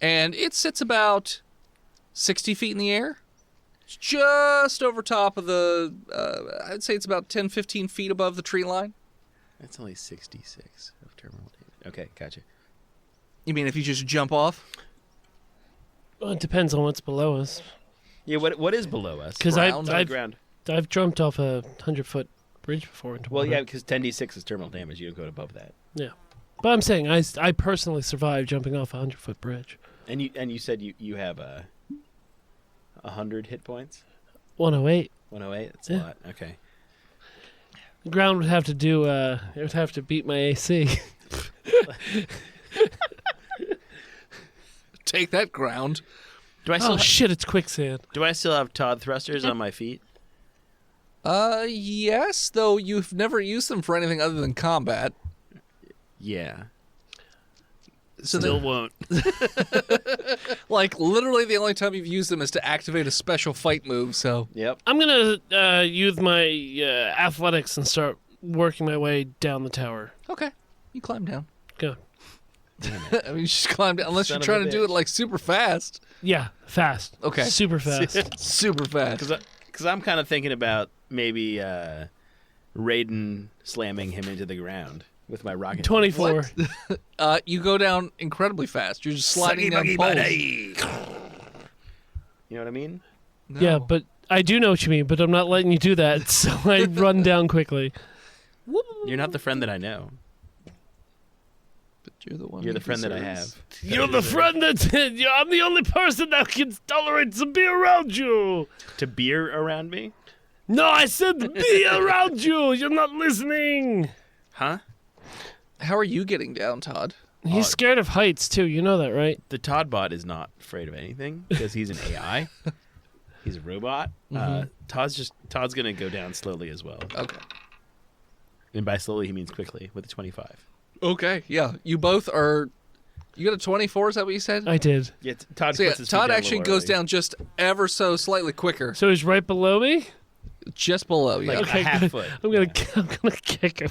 And it sits about 60 feet in the air. It's just over top of the, I'd say it's about 10, 15 feet above the tree line. That's only 66 of terminal damage. Okay, gotcha. You mean if you just jump off? Well, it depends on what's below us. Yeah, what is below us? Because Ground. Ground. I've jumped off a 100-foot bridge before into Well, water. yeah, because 10d6 is terminal damage. You don't go above that. Yeah. But I'm saying I personally survived jumping off a 100-foot bridge. And you said you have 100 hit points? 108. 108? That's Yeah. a lot. Okay. The ground would have to do. It would have to beat my AC. Take that, ground. Do I still Oh shit! It's quicksand. do I still have Todd thrusters on my feet? Yes, though you've never used them for anything other than combat. Yeah. So Still won't. like, literally the only time you've used them is to activate a special fight move, so... Yep. I'm gonna use my athletics and start working my way down the tower. Okay. You climb down. Go. I mean, you just climb down, unless Son you're of trying a to do it, bitch. like, super fast. Yeah, fast. Okay. Super fast. Super fast. Because I'm kind of thinking about maybe Raiden slamming him into the ground with my rocket. 24. You go down incredibly fast. You're just sliding down poles. You know what I mean? No. Yeah, but I do know what you mean, but I'm not letting you do that, so I run down quickly. You're not the friend that I know. But you're the one You're he the friend that I deserves. have. You're the friend that I'm the only person that can tolerate to be around you. To beer around me? No, I said be around you. You're not listening. Huh? How are you getting down, Todd? He's scared of heights too. You know that, right? The Todd bot is not afraid of anything because he's an AI. He's a robot. Todd's gonna go down slowly as well. Okay. And by slowly he means quickly with a 25. Okay, yeah. You both are... You got a 24, is that what you said? I did. Yeah, Todd. So yeah, puts his feet Todd down a actually little goes early. down just ever so slightly quicker. So he's right below me. Just below, yeah. Like Okay, a half good. foot. I'm gonna kick him.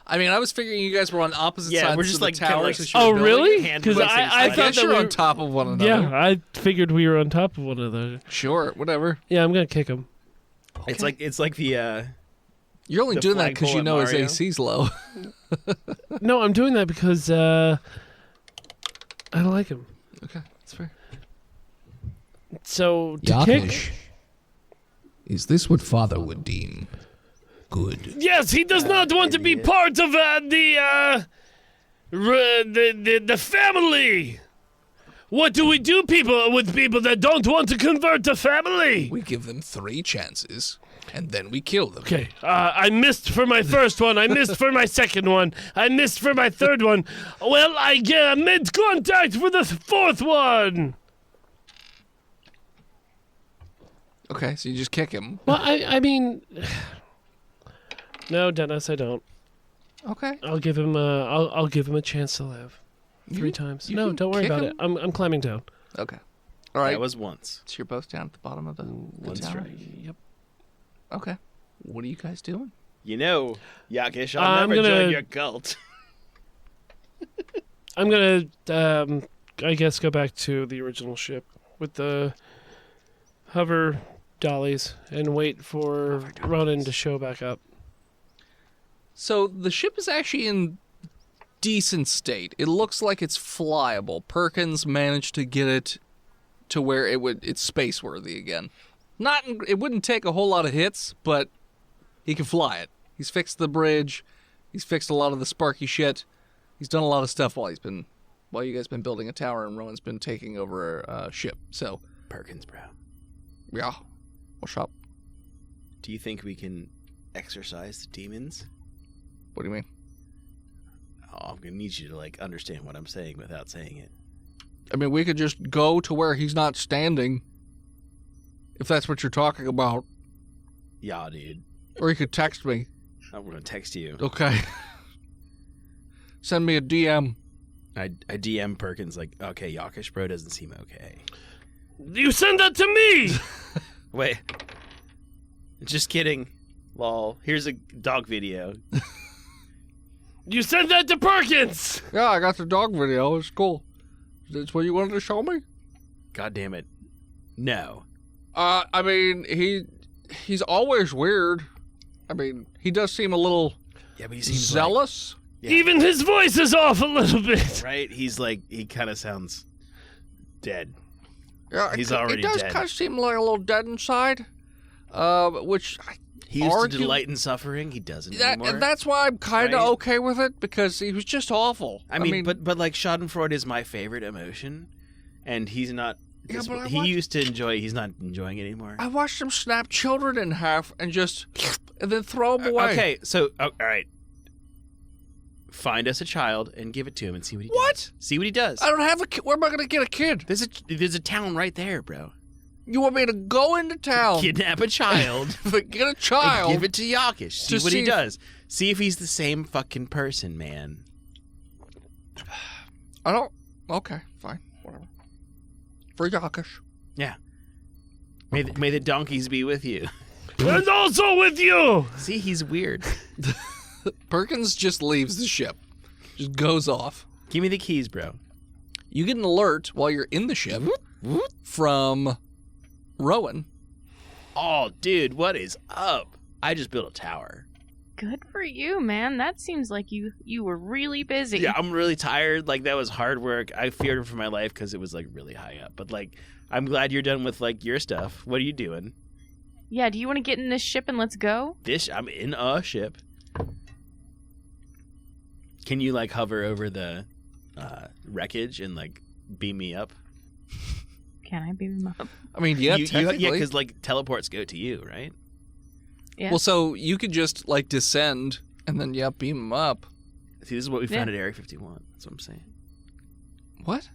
I mean, I was figuring you guys were on opposite Yeah, sides we're just of the like kinda towers like- as you were Oh, building. really? hand Because placing I I thought guess that you're we on were, top of one another. yeah, I figured we were on top of one another. Sure, whatever. Yeah, I'm gonna kick him. It's like the You're only The doing that because flagpole you at know his Mario? AC's low. No, I'm doing that because I like him. Okay, that's fair. So, to kick... Is this what Father would deem good? Yes, he does not want to be part of the family. What do we do with people that don't want to convert to family? We give them 3 chances, and then we kill them. Okay, I missed for my first one. I missed for my second one. I missed for my third one. Well, I get mid contact for the 4th one. Okay, so you just kick him. Well, I mean, no, Dennis, I don't. Okay. I'll give him a chance to live 3 times. No, don't worry about it. I'm climbing down. Okay. All right. That was once. So you're both down at the bottom of the One tower. strike. Yep. Okay. What are you guys doing? You know, Yakish, I'm I'll never gonna- join your cult. I'm gonna, I guess, go back to the original ship with the hover dollies and wait for Ronan to show back up. So the ship is actually in decent state. It looks like it's flyable. Perkins managed to get it to where it's space worthy again. It wouldn't take a whole lot of hits, but he can fly it. He's fixed the bridge. He's fixed a lot of the sparky shit. He's done a lot of stuff while you guys been building a tower and Rowan's been taking over a ship. So Perkins, bro. yeah, what's up? Do you think we can exorcise the demons? What do you mean? Oh, I'm gonna need you to like understand what I'm saying without saying it. I mean, we could just go to where he's not standing, if that's what you're talking about. Yeah, dude. Or you could text me. I'm gonna text you. Okay. Send me a DM. I DM Perkins like, okay, Yakish bro doesn't seem okay. You send that to me! Wait. Just kidding. Lol. Here's a dog video. You send that to Perkins! Yeah, I got the dog video. It's cool. That's what you wanted to show me? God damn it. No. I mean, he's always weird. I mean, he does seem a little Yeah, but he seems zealous. Yeah. Even his voice is off a little bit. Right? He's like, he kind of sounds dead. Yeah, He's already He does dead. kind of seem like a little dead inside. Which He used to delight in suffering. He doesn't anymore. and that's why I'm kind of Right? okay with it, because he was just awful. I mean, but like Schadenfreude is my favorite emotion, and he's not. Yeah, but he used to enjoy. He's not enjoying it anymore. I watched him snap children in half and then throw them away. Okay, so all right. Find us a child and give it to him and see what he What? does. See what he does. I don't have a kid. Where am I going to get a kid? There's a town right there, bro. You want me to go into town, Kidnap a child. get a child, And give it to Yakish. See To what he see- does. See if he's the same fucking person, man. I don't. Okay, fine, whatever. For Yakish. Yeah. May the donkeys be with you. And also with you! See, he's weird. Perkins just leaves the ship, just goes off. Give me the keys, bro. You get an alert while you're in the ship from Rowan. Oh, dude, what is up? I just built a tower. Good for you, man. That seems like you were really busy. Yeah, I'm really tired. Like, that was hard work. I feared for my life because it was, like, really high up. But, like, I'm glad you're done with, like, your stuff. What are you doing? Yeah, do you want to get in this ship and let's go? I'm in a ship. Can you, like, hover over the wreckage and, like, beam me up? Can I beam him up? I mean, yeah, technically. Yeah, because, like, teleports go to you, right? Yeah. Well, so you could just, like, descend and then, beam him up. See, this is what we found at Area 51. That's what I'm saying. What?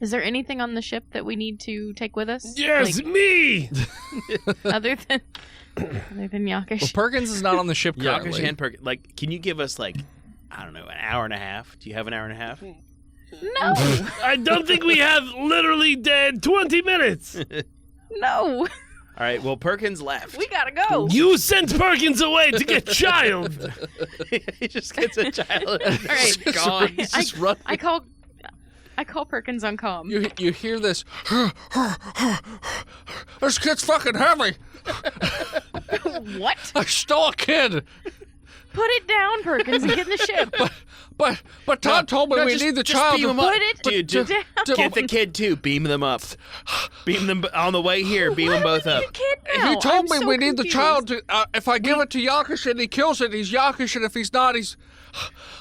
Is there anything on the ship that we need to take with us? Yes, Like, me! other than Yakish. Well, Perkins is not on the ship Yakish currently. and Perkins. Like, can you give us, like, I don't know, an hour and a half? Do you have an hour and a half? No. I don't think we have literally dead 20 minutes. No. All right, well, Perkins left. We gotta go. You sent Perkins away to get child. He just gets a child and All right. he's gone. He's just running. I call Perkins on comm. You hear this? This kid's fucking heavy. What? I stole a kid. Put it down, Perkins, and get in the ship. But Todd told me we need the child. Beam to him up. Put it Dude, down. get the kid too. Beam them up. Beam them on the way here. Beam them both up. Kid now? He told me I'm so we need the confused. child to. If I give it to Yakish and he kills it, he's Yakish, and if he's not, he's.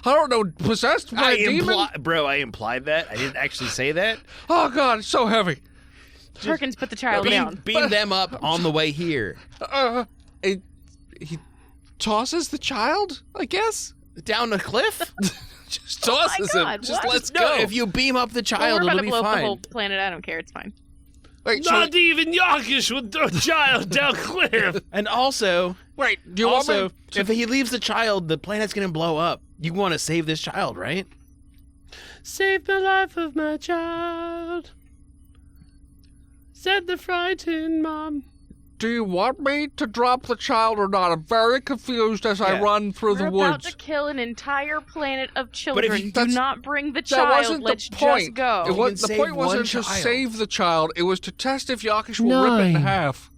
I don't know, possessed by a demon? Bro, I implied that. I didn't actually say that. Oh, God, it's so heavy. Perkins, put the child down. Beam them up on the way here. He tosses the child, I guess? Down a cliff? Just tosses him. God, Just what? let's No, go. if you beam up the Well, child, we're about it'll to be blow up the fine. whole planet. I don't care. It's fine. Wait, so, Not even Yakish would throw a child down cliff. And also, wait, do you want also, me to... if he leaves the child, the planet's gonna blow up. You want to save this child, right? Save the life of my child. Said the frightened mom. Do you want me to drop the child or not? I'm very confused as I Yeah. run through We're the about woods. to kill an entire planet of children. you- Do that's- not bring the That child. wasn't Let's the point. just go. It was, can the save point one wasn't to child. save the child. It was to test if Yakish will rip it in 9. half.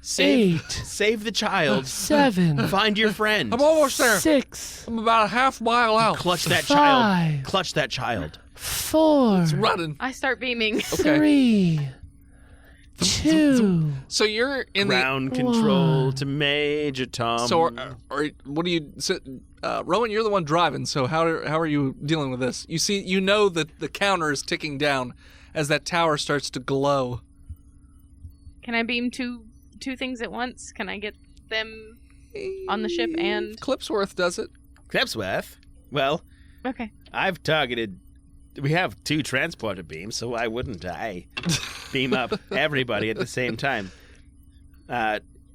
Save the child. 7. Find your friend. I'm almost there. 6. I'm about a half mile out. Clutch that 5. child. Clutch that child. 4. It's running. I start beaming. Okay. 3. 2. So you're in the... Ground control to Major Tom. So, what do you... So, Rowan, you're the one driving, so how are you dealing with this? You know that the counter is ticking down as that tower starts to glow. Can I beam two things at once? Can I get them on the ship and... Clipsworth does it. Crepsworth? Well, Okay. I've targeted... We have 2 transporter beams, so why wouldn't I beam up everybody at the same time?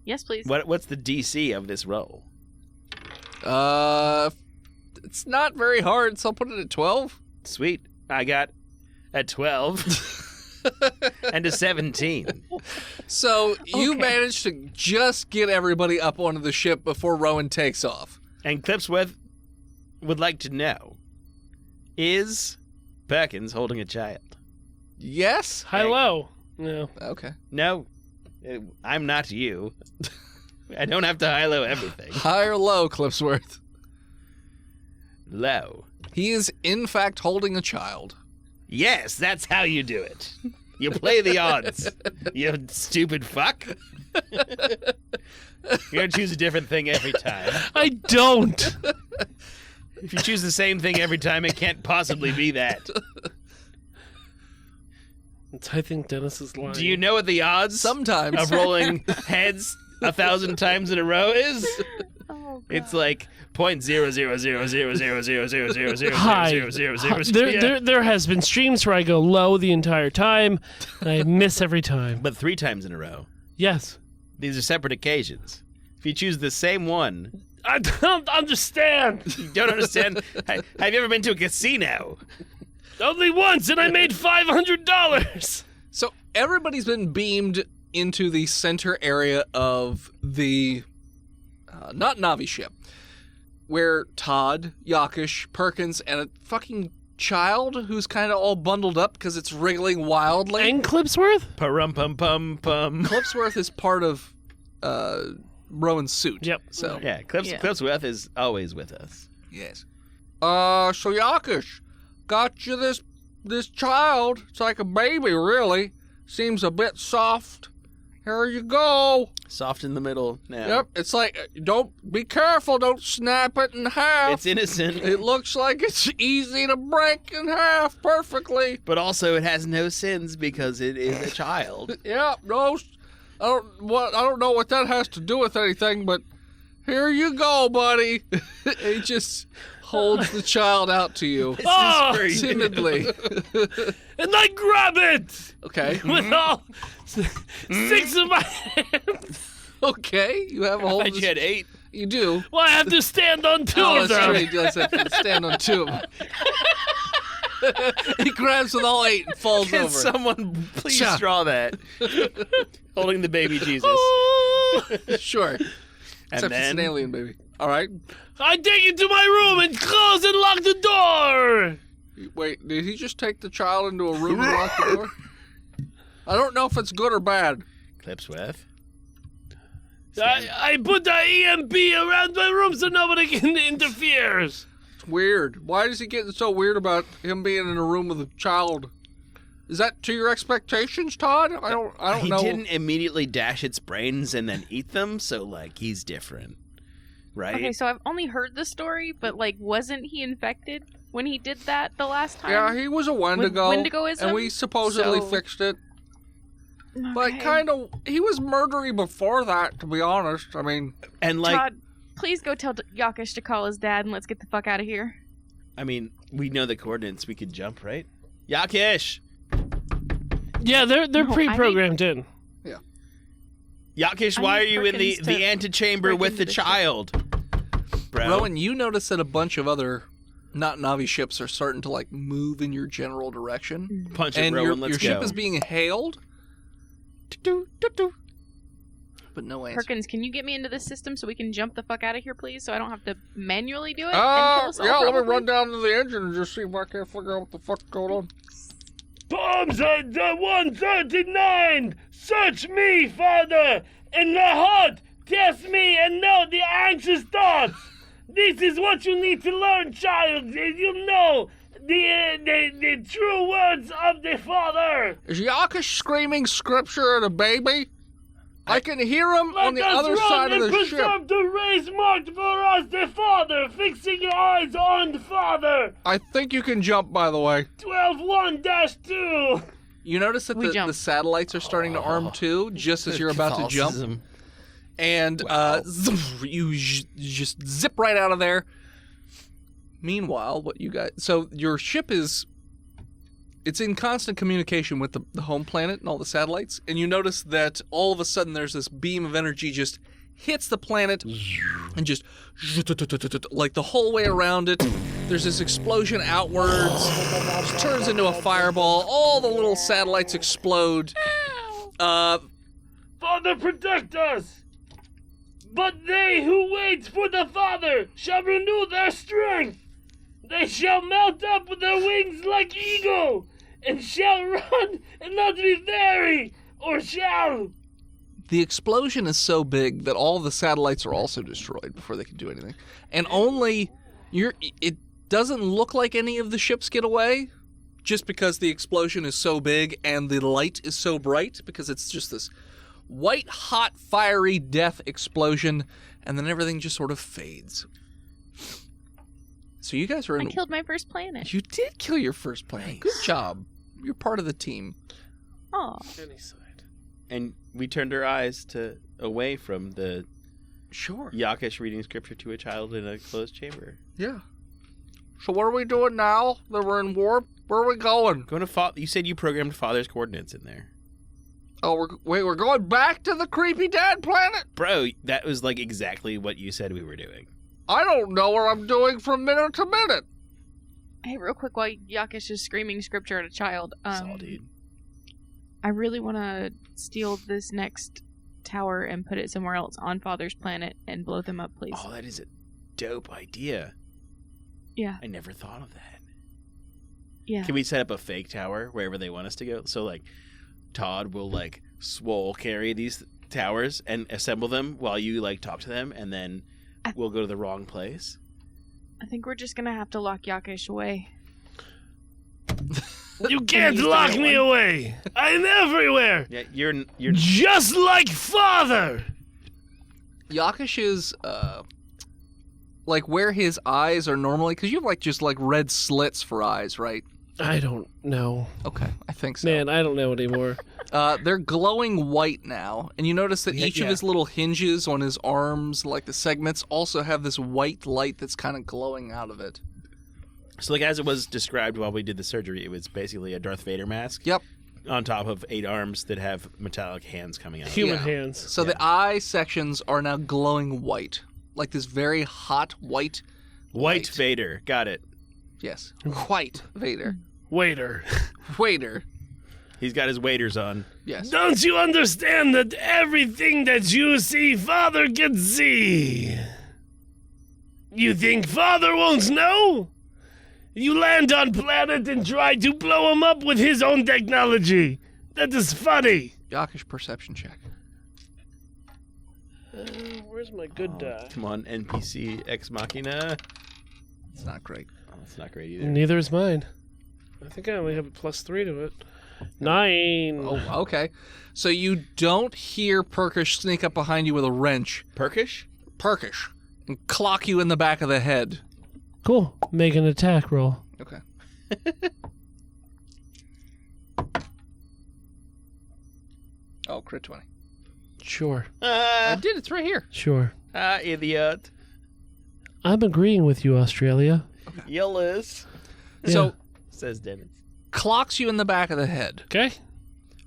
Yes, please. What's the DC of this roll? It's not very hard, so I'll put it at 12. Sweet. I got a 12 and a 17. So you Okay. managed to just get everybody up onto the ship before Rowan takes off. And Clipsworth would like to know, is Perkins holding a child? Yes? Hello. No. Okay. No, I'm not you. I don't have to high-low everything. High or low, Clipsworth? Low. He is, in fact, holding a child. Yes, that's how you do it. You play the odds, you stupid fuck. You're gonna choose a different thing every time. I don't. If you choose the same thing every time, it can't possibly be that. I think Dennis is lying. Do you know what the odds Sometimes. of rolling heads 1,000 times in a row is? Oh, God. It's like .000000000000000. There has been streams where I go low the entire time, and I miss every time. But 3 times in a row. Yes. These are separate occasions. If you choose the same one, I don't understand. you don't understand. Have you ever been to a casino? Only once, and I made $500. So everybody's been beamed into the center area of the, not Navi ship, where Todd, Yakish, Perkins, and a fucking child who's kind of all bundled up because it's wriggling wildly. And Clipsworth? Pum-pum-pum-pum. Clipsworth is part of Rowan's suit. Yep. So, Yeah, Clipsworth is always with us. yes. So Yakish, got you this child. It's like a baby, really. Seems a bit soft. Here you go. Soft in the middle now. Yep, it's like, don't, be careful, don't snap it in half. It's innocent, It looks like it's easy to break in half perfectly. but also it has no sins because it is a child. Yep, no, I don't know what that has to do with anything, but here you go, buddy. He just holds the child out to you. Oh, Timidly. and I grab it Okay. with all 6 of my hands. Okay, you have a I hold. thought you had 8. You do. Well, I have to stand on 2 Oh, of that's them. right. He does have to stand on 2 of them. He grabs with all 8 and falls Can over. someone please Cha. draw that? Holding the baby Jesus. Sure. And Except it's an then alien baby. All right. I take you to my room and close and lock the door. Wait, did he just take the child into a room and lock the door? I don't know if it's good or bad. Clipsworth, I put the EMP around my room so nobody can interfere. It's weird. Why is he getting so weird about him being in a room with a child? Is that to your expectations, Todd? I don't know. He didn't immediately dash its brains and then eat them, so, like, he's different. Right? Okay, so I've only heard the story, but, like, wasn't he infected when he did that the last time? Yeah, he was a Wendigo. Wendigoism? And we supposedly fixed it. Okay. But he was murdery before that, to be honest. I mean... And, like... Todd, please go tell Yakish to call his dad and let's get the fuck out of here. I mean, we know the coordinates. We could jump, right? Yakish! Yeah, they're pre-programmed in. Yeah. Yakish, why are you in the antechamber with the child? Bro. Rowan, you notice that a bunch of other not Navi ships are starting to, like, move in your general direction. Punch it, and Rowan, let's your go. ship is being hailed. But no answer. Perkins, can you get me into this system so we can jump the fuck out of here, please? So I don't have to manually do it? Yeah, and kill us all, let me probably? run down to the engine and just see if I can't figure out what the fuck's going on. Bombs at the 139! Search me, Father! In the heart! Test me and know the anxious thoughts! This is what you need to learn, child! You know the true words of the Father! Is Yakish screaming scripture at a baby? I can hear him on the other side of the ship. Preserve the race marked for us, the Father! Fixing your eyes on the Father! I think you can jump, by the way. 12-1-2! You notice that the satellites are starting to arm too, just as you're about to jump. And you just zip right out of there. Meanwhile, so your ship it's in constant communication with the home planet and all the satellites, and you notice that all of a sudden there's this beam of energy just hits the planet and just like the whole way around it. There's this explosion outwards, just turns into a fireball. All the little satellites explode. Father, protect us! But they who wait for the Father shall renew their strength. They shall mount up with their wings like eagle, and shall run and not be weary, or shall... The explosion is so big that all the satellites are also destroyed before they can do anything. And it doesn't look like any of the ships get away, just because the explosion is so big and the light is so bright, because it's just this white, hot, fiery death explosion, and then everything just sort of fades. So you guys are in... I killed my first planet. You did kill your first planet. Nice. Good job. You're part of the team. Aw. Jenna-Cide. And we turned our eyes away from the Sure. Yakish reading scripture to a child in a closed chamber. Yeah. So what are we doing now that we're in warp? Where are we going? Going to you said you programmed Father's coordinates in there. Oh, we're going back to the creepy dad planet? Bro, that was like exactly what you said we were doing. I don't know what I'm doing from minute to minute. Hey, real quick, while Yakish is screaming scripture at a child, Dude. I really want to steal this next tower and put it somewhere else on Father's planet and blow them up, please. Oh, that is a dope idea. Yeah. I never thought of that. Yeah. Can we set up a fake tower wherever they want us to go? So, like, Todd will, like, swole carry these towers and assemble them while you, like, talk to them, and then we'll go to the wrong place. I think we're just gonna have to lock Yakish away. You can't lock me away. I'm everywhere. Yeah, you're just like Father. Yakish is like where his eyes are normally, because you have like just like red slits for eyes, right? I don't know. Okay, I think so. Man, I don't know anymore. They're glowing white now, and you notice that each of his little hinges on his arms, like the segments, also have this white light that's kind of glowing out of it. So, like, as it was described while we did the surgery, it was basically a Darth Vader mask. Yep. On top of 8 arms that have metallic hands coming out. Human hands. So the eye sections are now glowing white, like this very hot white. White Vader. Got it. Yes. White Vader. Waiter. Waiter. He's got his waders on. Yes. Don't you understand that everything that you see, Father can see? You think Father won't know? You land on planet and try to blow him up with his own technology. That is funny. Yakish perception check. Where's my good die? Come on, NPC Ex Machina. It's not great. Oh, it's not great either. Neither is mine. I think I only have a +3 to it. 9. Oh, okay. So you don't hear Perkish sneak up behind you with a wrench. Perkish? Perkish. And clock you in the back of the head. Cool. Make an attack roll. Okay. Oh, crit 20. Sure. I did. It's right here. Sure. Idiot. I'm agreeing with you, Australia. Yellis. So, Says Dennis. clocks you in the back of the head. Okay.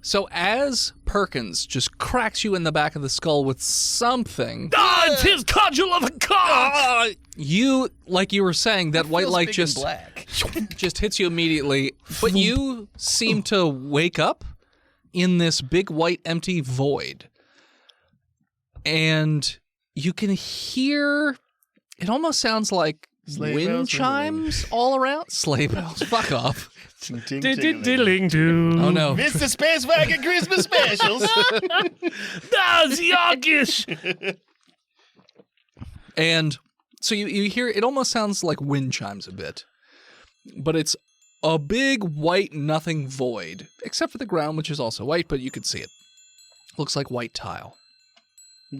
So as Perkins just cracks you in the back of the skull with something, Ah, it's his cudgel of a cock! you, like you were saying, that white light just black. just hits you immediately, but you seem to wake up in this big white empty void. And you can hear, it almost sounds like Sleigh wind bells chimes all around. Sleigh bells, fuck off. Diddling do. Oh no. Mr. Space Wagon Christmas specials. That's yuckish. And so you hear, it almost sounds like wind chimes a bit, but it's a big white nothing void, except for the ground, which is also white, but you can see it. Looks like white tile.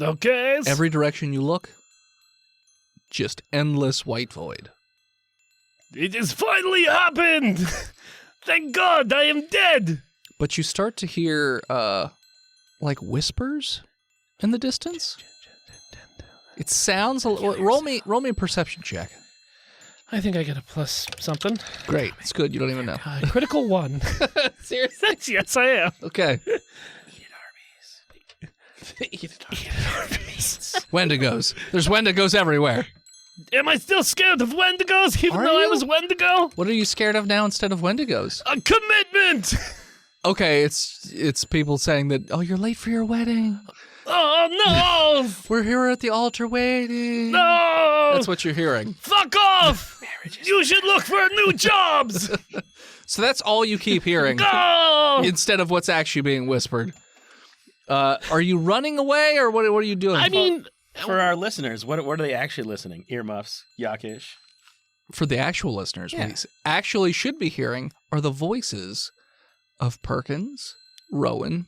Okay. Every direction you look, just endless white void. It has finally happened. Thank God I am dead. But you start to hear, like whispers in the distance. It sounds a little. Roll me a perception check. I think I get a plus something. Great, it's good. You don't even know. Critical 1. Seriously? Yes, I am. Okay. Wendigos. There's Wendigos everywhere. Am I still scared of Wendigos, even Are though I you? was Wendigo? What are you scared of now instead of Wendigos? A commitment! Okay, it's people saying that, oh, you're late for your wedding. Oh, no! We're here at the altar waiting. No! That's what you're hearing. Fuck off! You should look for new jobs! So that's all you keep hearing Go! instead of what's actually being whispered. Are you running away or what are you doing? I mean, For our listeners, what are they actually listening? Earmuffs, Yakish. For the actual listeners, what we actually should be hearing are the voices of Perkins, Rowan,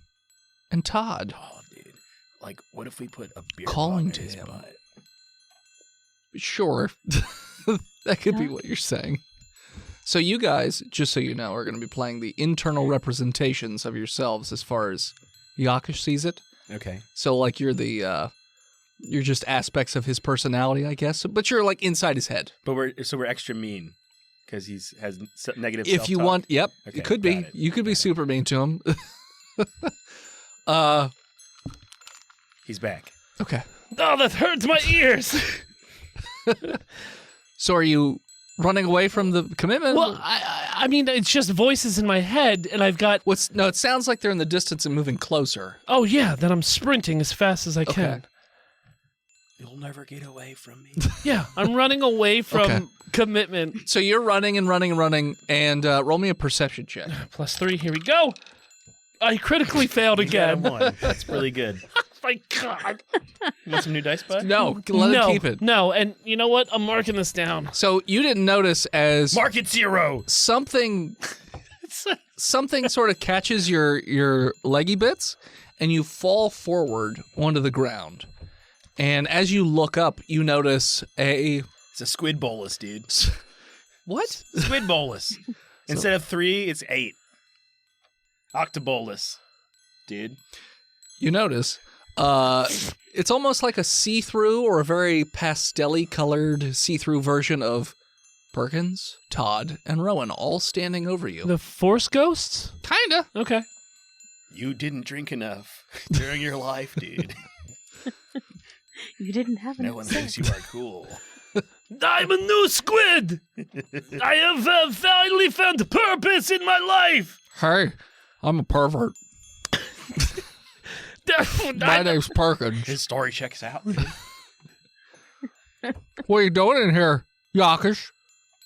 and Todd. Oh, dude. Like, what if we put a beer Calling bong to in his him. butt? Sure. That could be what you're saying. So you guys, just so you know, are going to be playing the internal representations of yourselves as far as Yakish sees it. Okay. So, like, you're just aspects of his personality, I guess. But you're, like, inside his head. But we're extra mean because he has negative If you self-talk. want, yep, Okay, it could be. got it. You could be super mean to him. He's back. Okay. oh, that hurts my ears. So are you running away from the commitment? Well, I mean, it's just voices in my head, and I've got. No, it sounds like they're in the distance and moving closer. Oh yeah, then I'm sprinting as fast as I can. Okay. You'll never get away from me. Yeah, I'm running away from Okay. commitment. So you're running and running and running, and roll me a perception check. +3. Here we go. I critically failed You got again. him one. That's really good. My God. You want some new dice, bud? No, let no, him keep it. No, and you know what? I'm marking this down. So you didn't notice as Market 0. something sort of catches your leggy bits, and you fall forward onto the ground. And as you look up, you notice It's a squid bolus, dude. what? Squid bolus. Instead of 3, it's 8. Octobolus, dude. You notice it's almost like a see-through or a very pastel-y colored see-through version of Perkins, Todd, and Rowan all standing over you. The Force Ghosts? Kinda. Okay. You didn't drink enough during your life, dude. You didn't have No enough one sex. thinks you are cool. I'm a new squid. I have finally found purpose in my life. Hey, I'm a pervert. My name's Perkins. His story checks out. What are you doing in here, Yakish?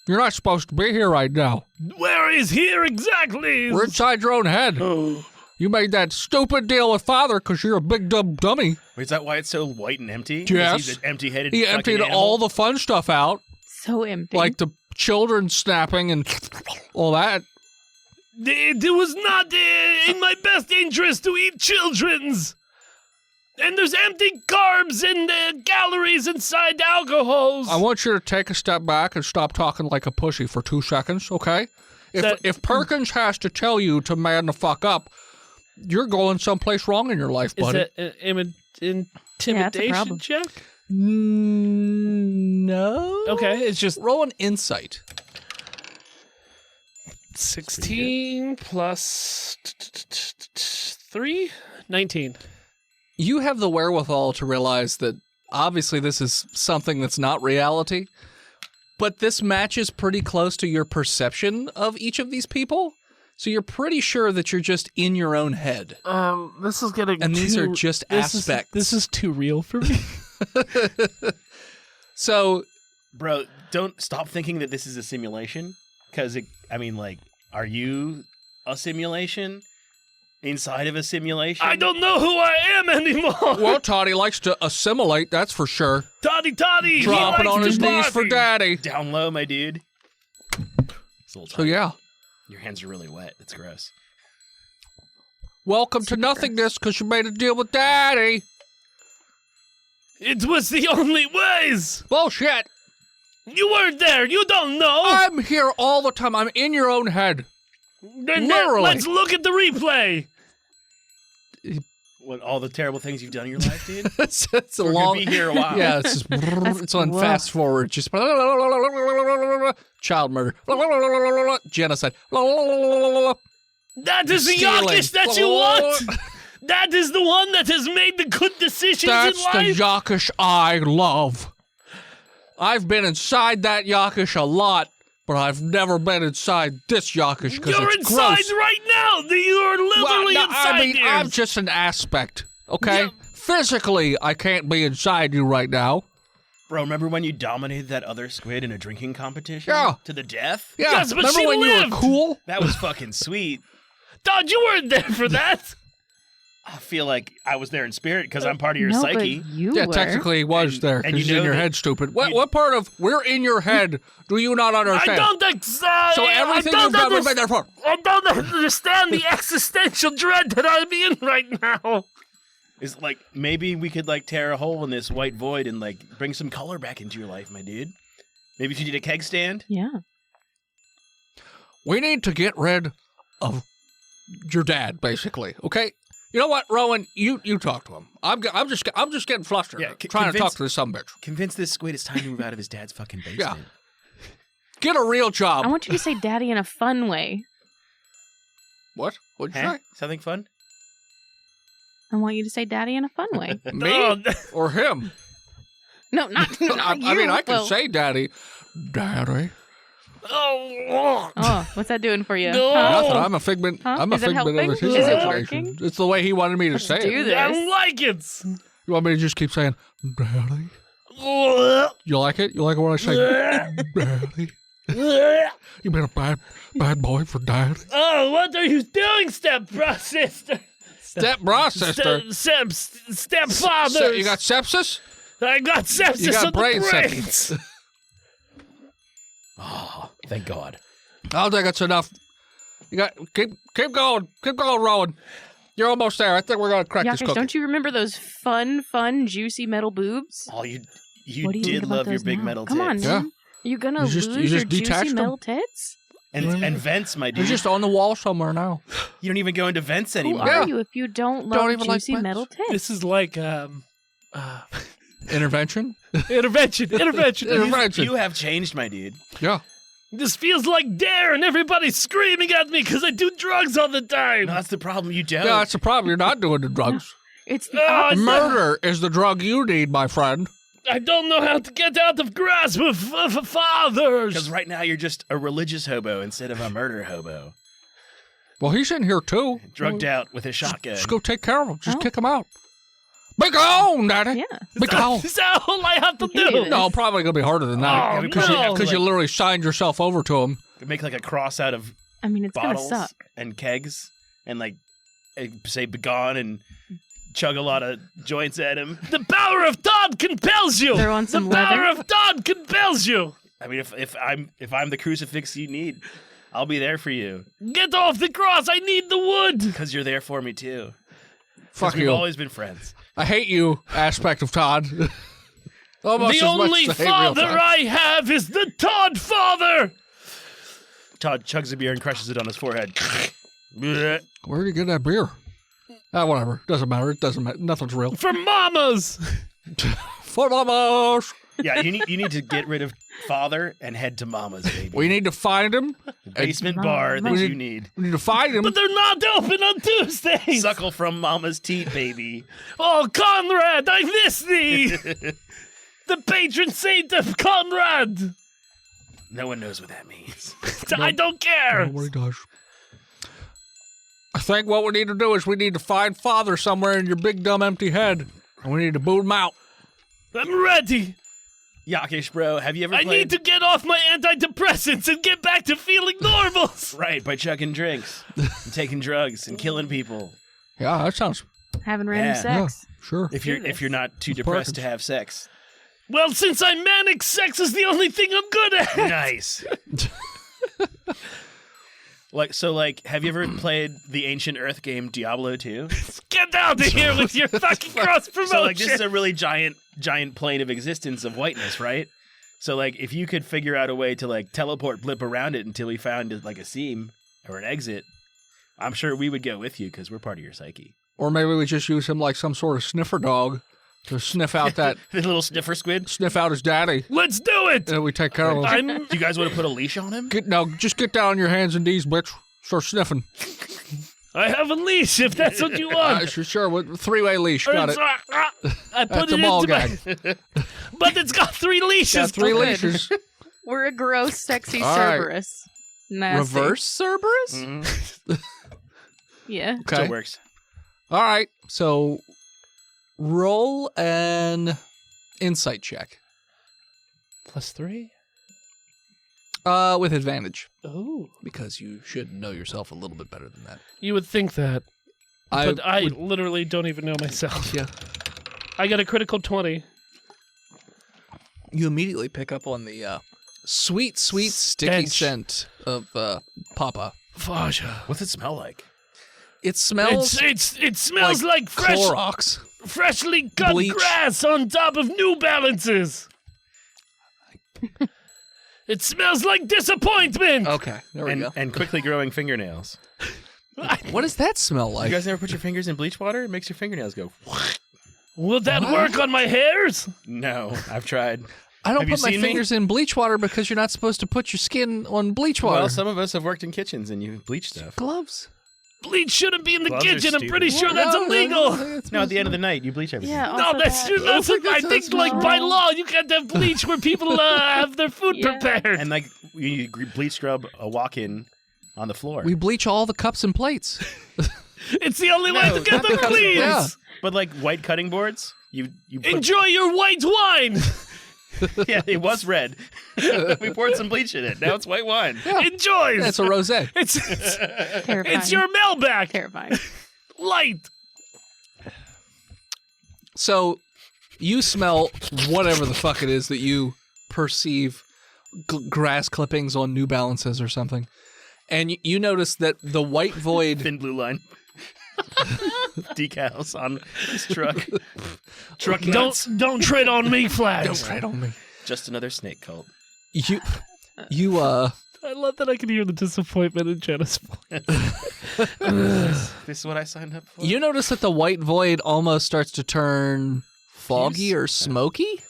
You're not supposed to be here right now. Where is here exactly? We're inside your own head. Oh, You made that stupid deal with Father because you're a big dumb dummy. Is that why it's so white and empty? Yes. He's an empty-headed He fucking emptied animal? all the fun stuff out, So empty. like the children snapping and all that. It was not in my best interest to eat children's. And there's empty carbs in the calories inside alcohols. I want you to take a step back and stop talking like a pussy for 2 seconds, okay? That- If Perkins has to tell you to man the fuck up, you're going someplace wrong in your life, Is buddy. that an that's a intimidation problem. check? No. Okay, it's just Roll an insight. 16 plus 3? 19. You have the wherewithal to realize that obviously this is something that's not reality, but this matches pretty close to your perception of each of these people. So you're pretty sure that you're just in your own head. This is getting And these are just aspects. This is too real for me. So Bro, don't stop thinking that this is a simulation. Because, are you a simulation? Inside of a simulation? I don't know who I am anymore. well, Toddy likes to assimilate, that's for sure. Toddy, he Dropping likes on to his knees for party. daddy. Down low, my dude. It's a little So tight. yeah. Your hands are really wet. It's gross. Welcome to nothingness because you made a deal with daddy. It was the only ways. Bullshit. You weren't there. You don't know. I'm here all the time. I'm in your own head. Then literally. let's look at the replay. What, all the terrible things you've done in your life, dude? it's a We're long. gonna be here a while. Yeah, it's just it's on fast forward. Just child murder, genocide. That is the Stealing. Yakish that you want. That is the one that has made the good decisions That's in the life. Yakish I love. I've been inside that Yakish a lot, but I've never been inside this Yakish because You're it's inside gross. right now. You are literally inside here. I'm just an aspect, okay? Yeah. Physically, I can't be inside you right now. Bro, remember when you dominated that other squid in a drinking competition? Yeah. To the death? Yeah, Yes, but remember she when you lived. were cool? That was fucking sweet. Todd, you weren't there for that. I feel like I was there in spirit because I'm part of your no, psyche. But you Yeah, were. technically he was And- there and because you he's in know your that- head, stupid. What, you- what part of we're in your head do you not I understand? don't So everything you've never been there for. I don't understand the existential dread that I'm in right now. Is like maybe we could like tear a hole in this white void and like bring some color back into your life, my dude. Maybe if you did a keg stand. Yeah. We need to get rid of your dad, basically. Okay. You know what, Rowan? You talk to him. I'm just getting flustered. Yeah, trying to talk convince- to this sumbitch. Convince this squid it's time to move out of his dad's fucking basement. Get a real job. I want you to say daddy in a fun way. What? What'd you Huh? say? Something fun? I want you to say daddy in a fun way. Me Oh, or him? No, not, not I you. mean, I can Well, say daddy. Daddy. oh, Oh, what's that doing for you? No. Huh? Nothing. I'm a figment. Huh? I'm a Is it figment helping? of his Is it imagination. working? It's the way he wanted me to say do it. this. I don't like it. You want me to just keep saying daddy? Oh, You like it? You like it when I say daddy? You been a bad boy for daddy? what are you doing, stepsister? Step-bra sister. Stepfather. You got sepsis? I got sepsis You got on brain the brains. sepsis. Oh, thank God. I don't think it's enough. You got keep going, Rowan. You're almost there. I think we're gonna crack this Yakish, cookie. don't you remember those fun, juicy metal boobs? Oh, you What do you think did about love your those big now? metal Come on, tits. Yeah. man. You gonna You just lose your juicy detached metal tits? And vents, my They're dude. just on the wall somewhere now. You don't even go into vents Who anymore. Yeah. are you if you don't love even like juicy vents. metal tits? This is like Intervention? intervention. Intervention. You have changed, my dude. Yeah. This feels like Dare, and everybody's screaming at me because I do drugs all the time. No, that's the problem. You don't. Yeah, that's the problem. You're not doing the drugs. It's the Oh, opposite. Murder is the drug you need, my friend. I don't know how to get out of grasp of fathers. Because right now you're just a religious hobo instead of a murder hobo. Well, he's in here too. Drugged out with a shotgun. Just go take care of him. Just Oh. kick him out. Be gone, Daddy. Yeah. Be gone. Is that all I have to You can do do? this. No, probably gonna be harder than that Oh, because no. you literally signed yourself over to him. Make like a cross out of I mean, it's gonna bottles suck. and kegs and like say begone and chug a lot of joints at him. The power of Todd compels you. Throw on some the power leather. of Todd compels you. I mean, if I'm the crucifix you need, I'll be there for you. Get off the cross. I need the wood. Because you're there for me too. Fuck We've you. always been friends. I hate you, aspect of Todd. Almost The as much only as I hate real father Todd. I have is the Todd father. Todd chugs a beer and crushes it on his forehead. Blech. Where did you get that beer? Whatever. Doesn't matter. It doesn't matter. Nothing's real. For mamas. For mamas. Yeah, you need to get rid of father and head to mama's, baby. We need to find him. The basement bar that We you need- need. We need to find him. But they're not open on Tuesdays. Suckle from mama's teat, baby. Oh, Conrad, I miss thee. The patron saint of Conrad. No one knows what that means. I don't care. Nobody does. I think what we need to do is we need to find Father somewhere in your big dumb empty head, and we need to boot him out. I'm ready. Yakish, bro, have you ever I played... need to get off my antidepressants and get back to feeling normal. Right, by chugging drinks, and taking drugs, and killing people. Yeah, that sounds. Having random Yeah. sex. Sure. If you're not too depressed to have sex. Well, since I'm manic, sex is the only thing I'm good at. Nice. Have you ever played the ancient Earth game Diablo 2? Get out of here with your fucking cross promotion. So this is a really giant plane of existence of whiteness, right? So if you could figure out a way to teleport blip around it until we found a seam or an exit, I'm sure we would go with you because we're part of your psyche. Or maybe we just use him like some sort of sniffer dog to sniff out that, The little sniffer squid. sniff out his daddy, Let's do it. and we take care of him. Do you guys want to put a leash on him? Just get down on your hands and knees, bitch. Start sniffing. I have a leash if that's what you want. Sure. With three-way leash. Got it. I put That's it a ball into gag. but it's got 3 leashes. Got 3 good. leashes. We're a gross, sexy All right. Cerberus. Nasty. Reverse Cerberus? Mm-hmm. Yeah. Okay. Still works. All right. So roll an insight check. +3? With advantage. Oh. Because you should know yourself a little bit better than that. You would think that, but I would- literally don't even know myself. Yeah. I got a critical 20. You immediately pick up on the sweet, sticky Stench. scent of Papa. Fasha. What's it smell like? It smells It smells like fresh, Clorox. freshly cut Bleach. grass on top of New Balances. It smells like disappointment. Okay, there we go. And quickly growing fingernails. What does that smell like? You guys never put your fingers in bleach water? It makes your fingernails go. Will that work on my hairs? No, I've tried. I don't Have you put my seen me? fingers in bleach water because you're not supposed to put your skin on bleach water. Well, some of us have worked in kitchens and you bleach stuff. gloves. Bleach shouldn't be in the Gloves are kitchen. I'm stupid. pretty sure that's illegal. No, at the end of the night, you bleach everything. Yeah. No, also that's that. that's. I think by law you can't have bleach where people have their food Yeah. prepared. And you bleach scrub a walk-in on the floor. We bleach all the cups and plates. It's the only way to get them clean. Yeah. But white cutting boards, you put, Enjoy your white wine. yeah, it was red. We poured some bleach in it. Now it's white wine. Enjoy. That's a rosé. Terrifying. It's your Melback. Terrifying. Light. So you smell whatever the fuck it is that you perceive grass clippings on New Balances or something. And you notice that the white void... Thin blue line. Decals on this truck. Truck nuts. Don't tread on me, Flash. Don't tread on me. Just another snake cult. You I love that I can hear the disappointment in Jenna's voice. This is what I signed up for. you notice that the white void almost starts to turn foggy or smoky.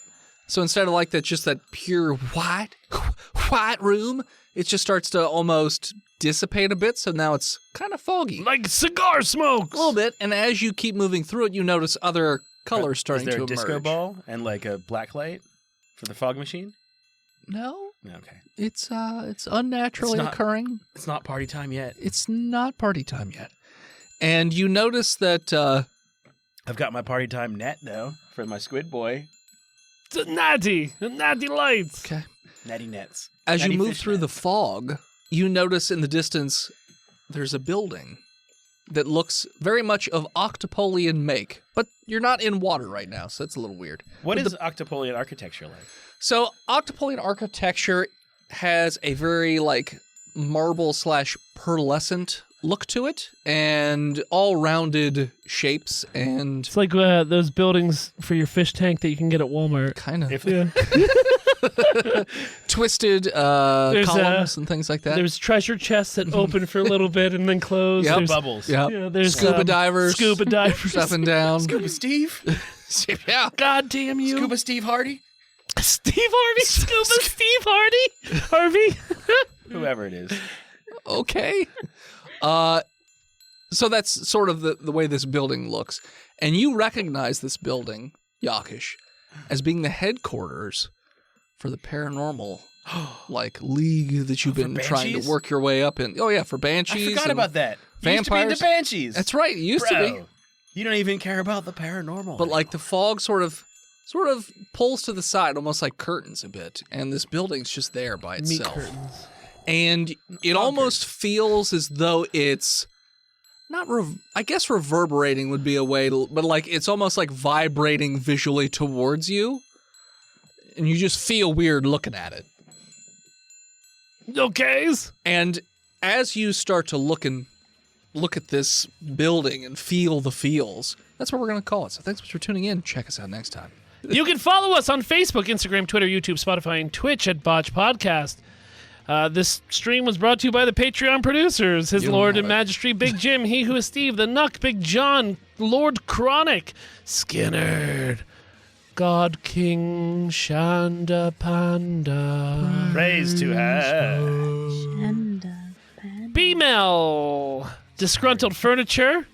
So instead of that, just that pure white room, it just starts to almost dissipate a bit. So now it's kind of foggy. Like cigar smoke. A little bit, and as you keep moving through it, you notice other colors Is starting there to a emerge. disco ball and a black light for the fog machine? No, Okay. it's unnaturally It's not- occurring. It's not party time yet. It's not party time yet, and you notice that I've got my party time net though for my squid boy. Natty lights. okay, Natty nets. as you Natty move fish through the nets. fog, you notice in the distance there's a building that looks very much of Octopolian make, but you're not in water right now, so that's a little weird. What is Octopolian architecture like? So Octopolian architecture has a very like marble/pearlescent look to it, and all-rounded shapes, and It's like those buildings for your fish tank that you can get at Walmart. kind of Yeah. twisted columns and things like that. There's treasure chests that open for a little bit and then close. Yep. There's, Bubbles. Yep. yeah, there's Scuba divers. Scuba divers. Up and down. Scuba Steve? Yeah. God damn you. Scuba Steve Hardy? Steve Harvey. Scuba Steve Harvey. Whoever it is. Okay. So that's sort of the way this building looks. And you recognize this building, Yakish, as being the headquarters for the paranormal like league that you've been trying to Banshees? work your way up in. Oh yeah, for Banshees. I forgot and about that. You used to be vampires. the Banshees. That's right, it used to be. Bro, you don't even care about the paranormal. But like the fog sort of pulls to the side, almost like curtains a bit, and this building's just there by Meat itself. curtains. And it almost feels as though it's not, I guess reverberating would be a way to, but like it's almost like vibrating visually towards you, and you just feel weird looking at it. Okays. And as you start to look at this building and feel the feels, that's what we're going to call it. So thanks for tuning in. Check us out next time. You can follow us on Facebook, Instagram, Twitter, YouTube, Spotify, and Twitch at Botched Podcast. This stream was brought to you by the Patreon producers, His You Lord know and it. Majesty, Big Jim, He Who Is Steve, The Nuck, Big John, Lord Chronic, Skinnerd, God King, Shanda Panda, Praise to her. B-Mel, Disgruntled Furniture,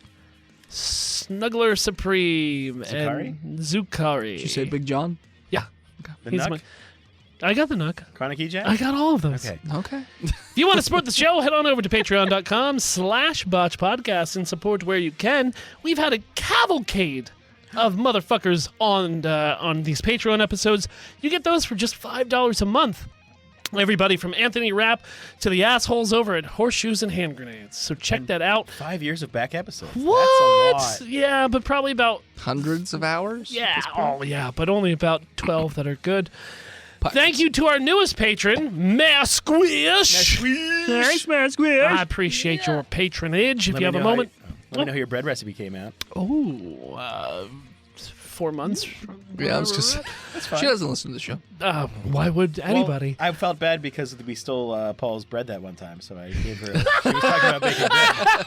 Snuggler Supreme, Zukari? and Zukari. Did you say Big John? Yeah. The He's Nuck? I got the Nuck. Chronic E-Jack? I got all of those. Okay. Okay. If you want to support the show, head on over to patreon.com/Botched Podcast and support where you can. We've had a cavalcade of motherfuckers on these Patreon episodes. You get those for just $5 a month. Everybody from Anthony Rapp to the assholes over at Horseshoes and Hand Grenades. So check that out. 5 years of back episodes. What? That's a lot. Yeah, but probably about Hundreds of hours? yeah, but only about 12 that are good. Thank you to our newest patron, Masquish. Thanks, Masquish. I appreciate your patronage. If you have a moment. Let me know how your bread recipe came out. Oh, 4 months. Yeah, I was just. That's fine. She doesn't listen to the show. Why would anybody? Well, I felt bad because we stole Paul's bread that one time, so I gave her. She was talking about making bread.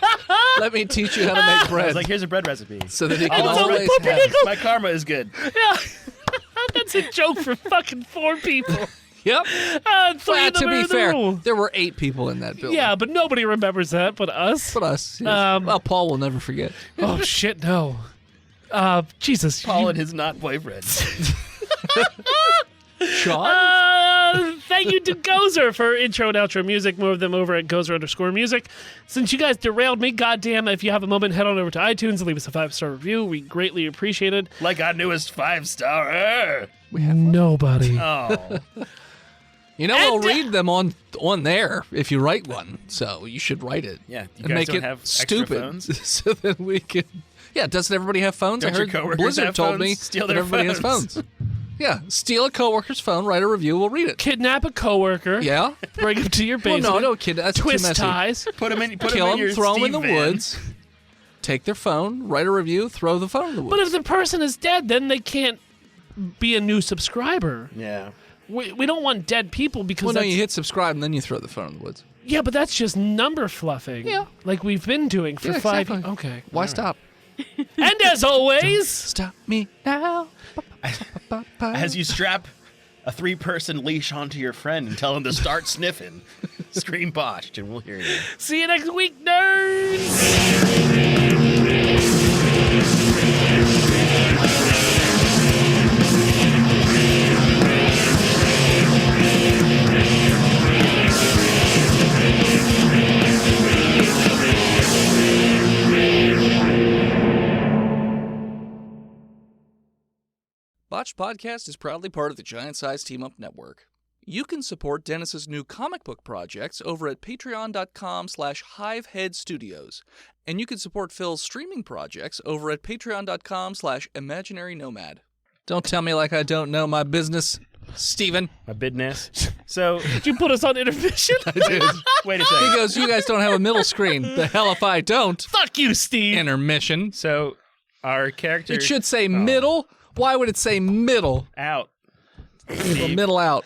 Let me teach you how to make I bread. was like, "Here's a bread recipe." So that he can I'll always always have. My karma is good. Yeah. That's a joke for fucking 4 people. Yep. 3 Well, of to them are be in the fair, room. there were 8 people in that building. Yeah, but nobody remembers that but us. But us. Yes. Well, Paul will never forget. Oh, shit, no. Jesus. Paul and his not boyfriend. Sean? Thank you to Gozer for intro and outro music. More of them over at Gozer_music. Since you guys derailed me, goddamn, if you have a moment, head on over to iTunes and leave us a 5-star review. We greatly appreciate it. Like our newest 5-star. We have nobody. Oh. You know, we'll read them on there if you write one. So you should write it. Yeah, you and guys make don't it have extra stupid phones? so that we can. Yeah, doesn't everybody have phones? Don't I your heard coworkers Blizzard have told phones? me Steal that their everybody has phones. phones. Yeah, steal a coworker's phone, write a review, we'll read it. Kidnap a coworker. Yeah. Bring him to your Well, basement. no, kid, that's too Twist messy. ties. Put them in. Kill them, your throw them in Steve the van. woods. Take their phone, write a review, throw the phone in the woods. But if the person is dead, then they can't be a new subscriber. Yeah. We don't want dead people because well, no, that's, you hit subscribe and then you throw the phone in the woods. yeah, but that's just number fluffing. Yeah. Like we've been doing for Yeah, 5 exactly. Okay. Why stop? And as always, Stop me now. As you strap a 3-person leash onto your friend and tell him to start sniffing, scream botched, and we'll hear you. see you next week, nerds. Botched Podcast is proudly part of the Giant Size Team Up Network. You can support Dennis's new comic book projects over at patreon.com/hiveheadstudios. And you can support Phil's streaming projects over at patreon.com/imaginarynomad. Don't tell me like I don't know my business, Steven. My business. So Did you put us on intermission? I did. wait a He second. goes, you guys don't have a middle screen. The hell if I don't. Fuck you, Steve. Intermission. So our character It should say middle. Why would it say middle? out. Well, middle out.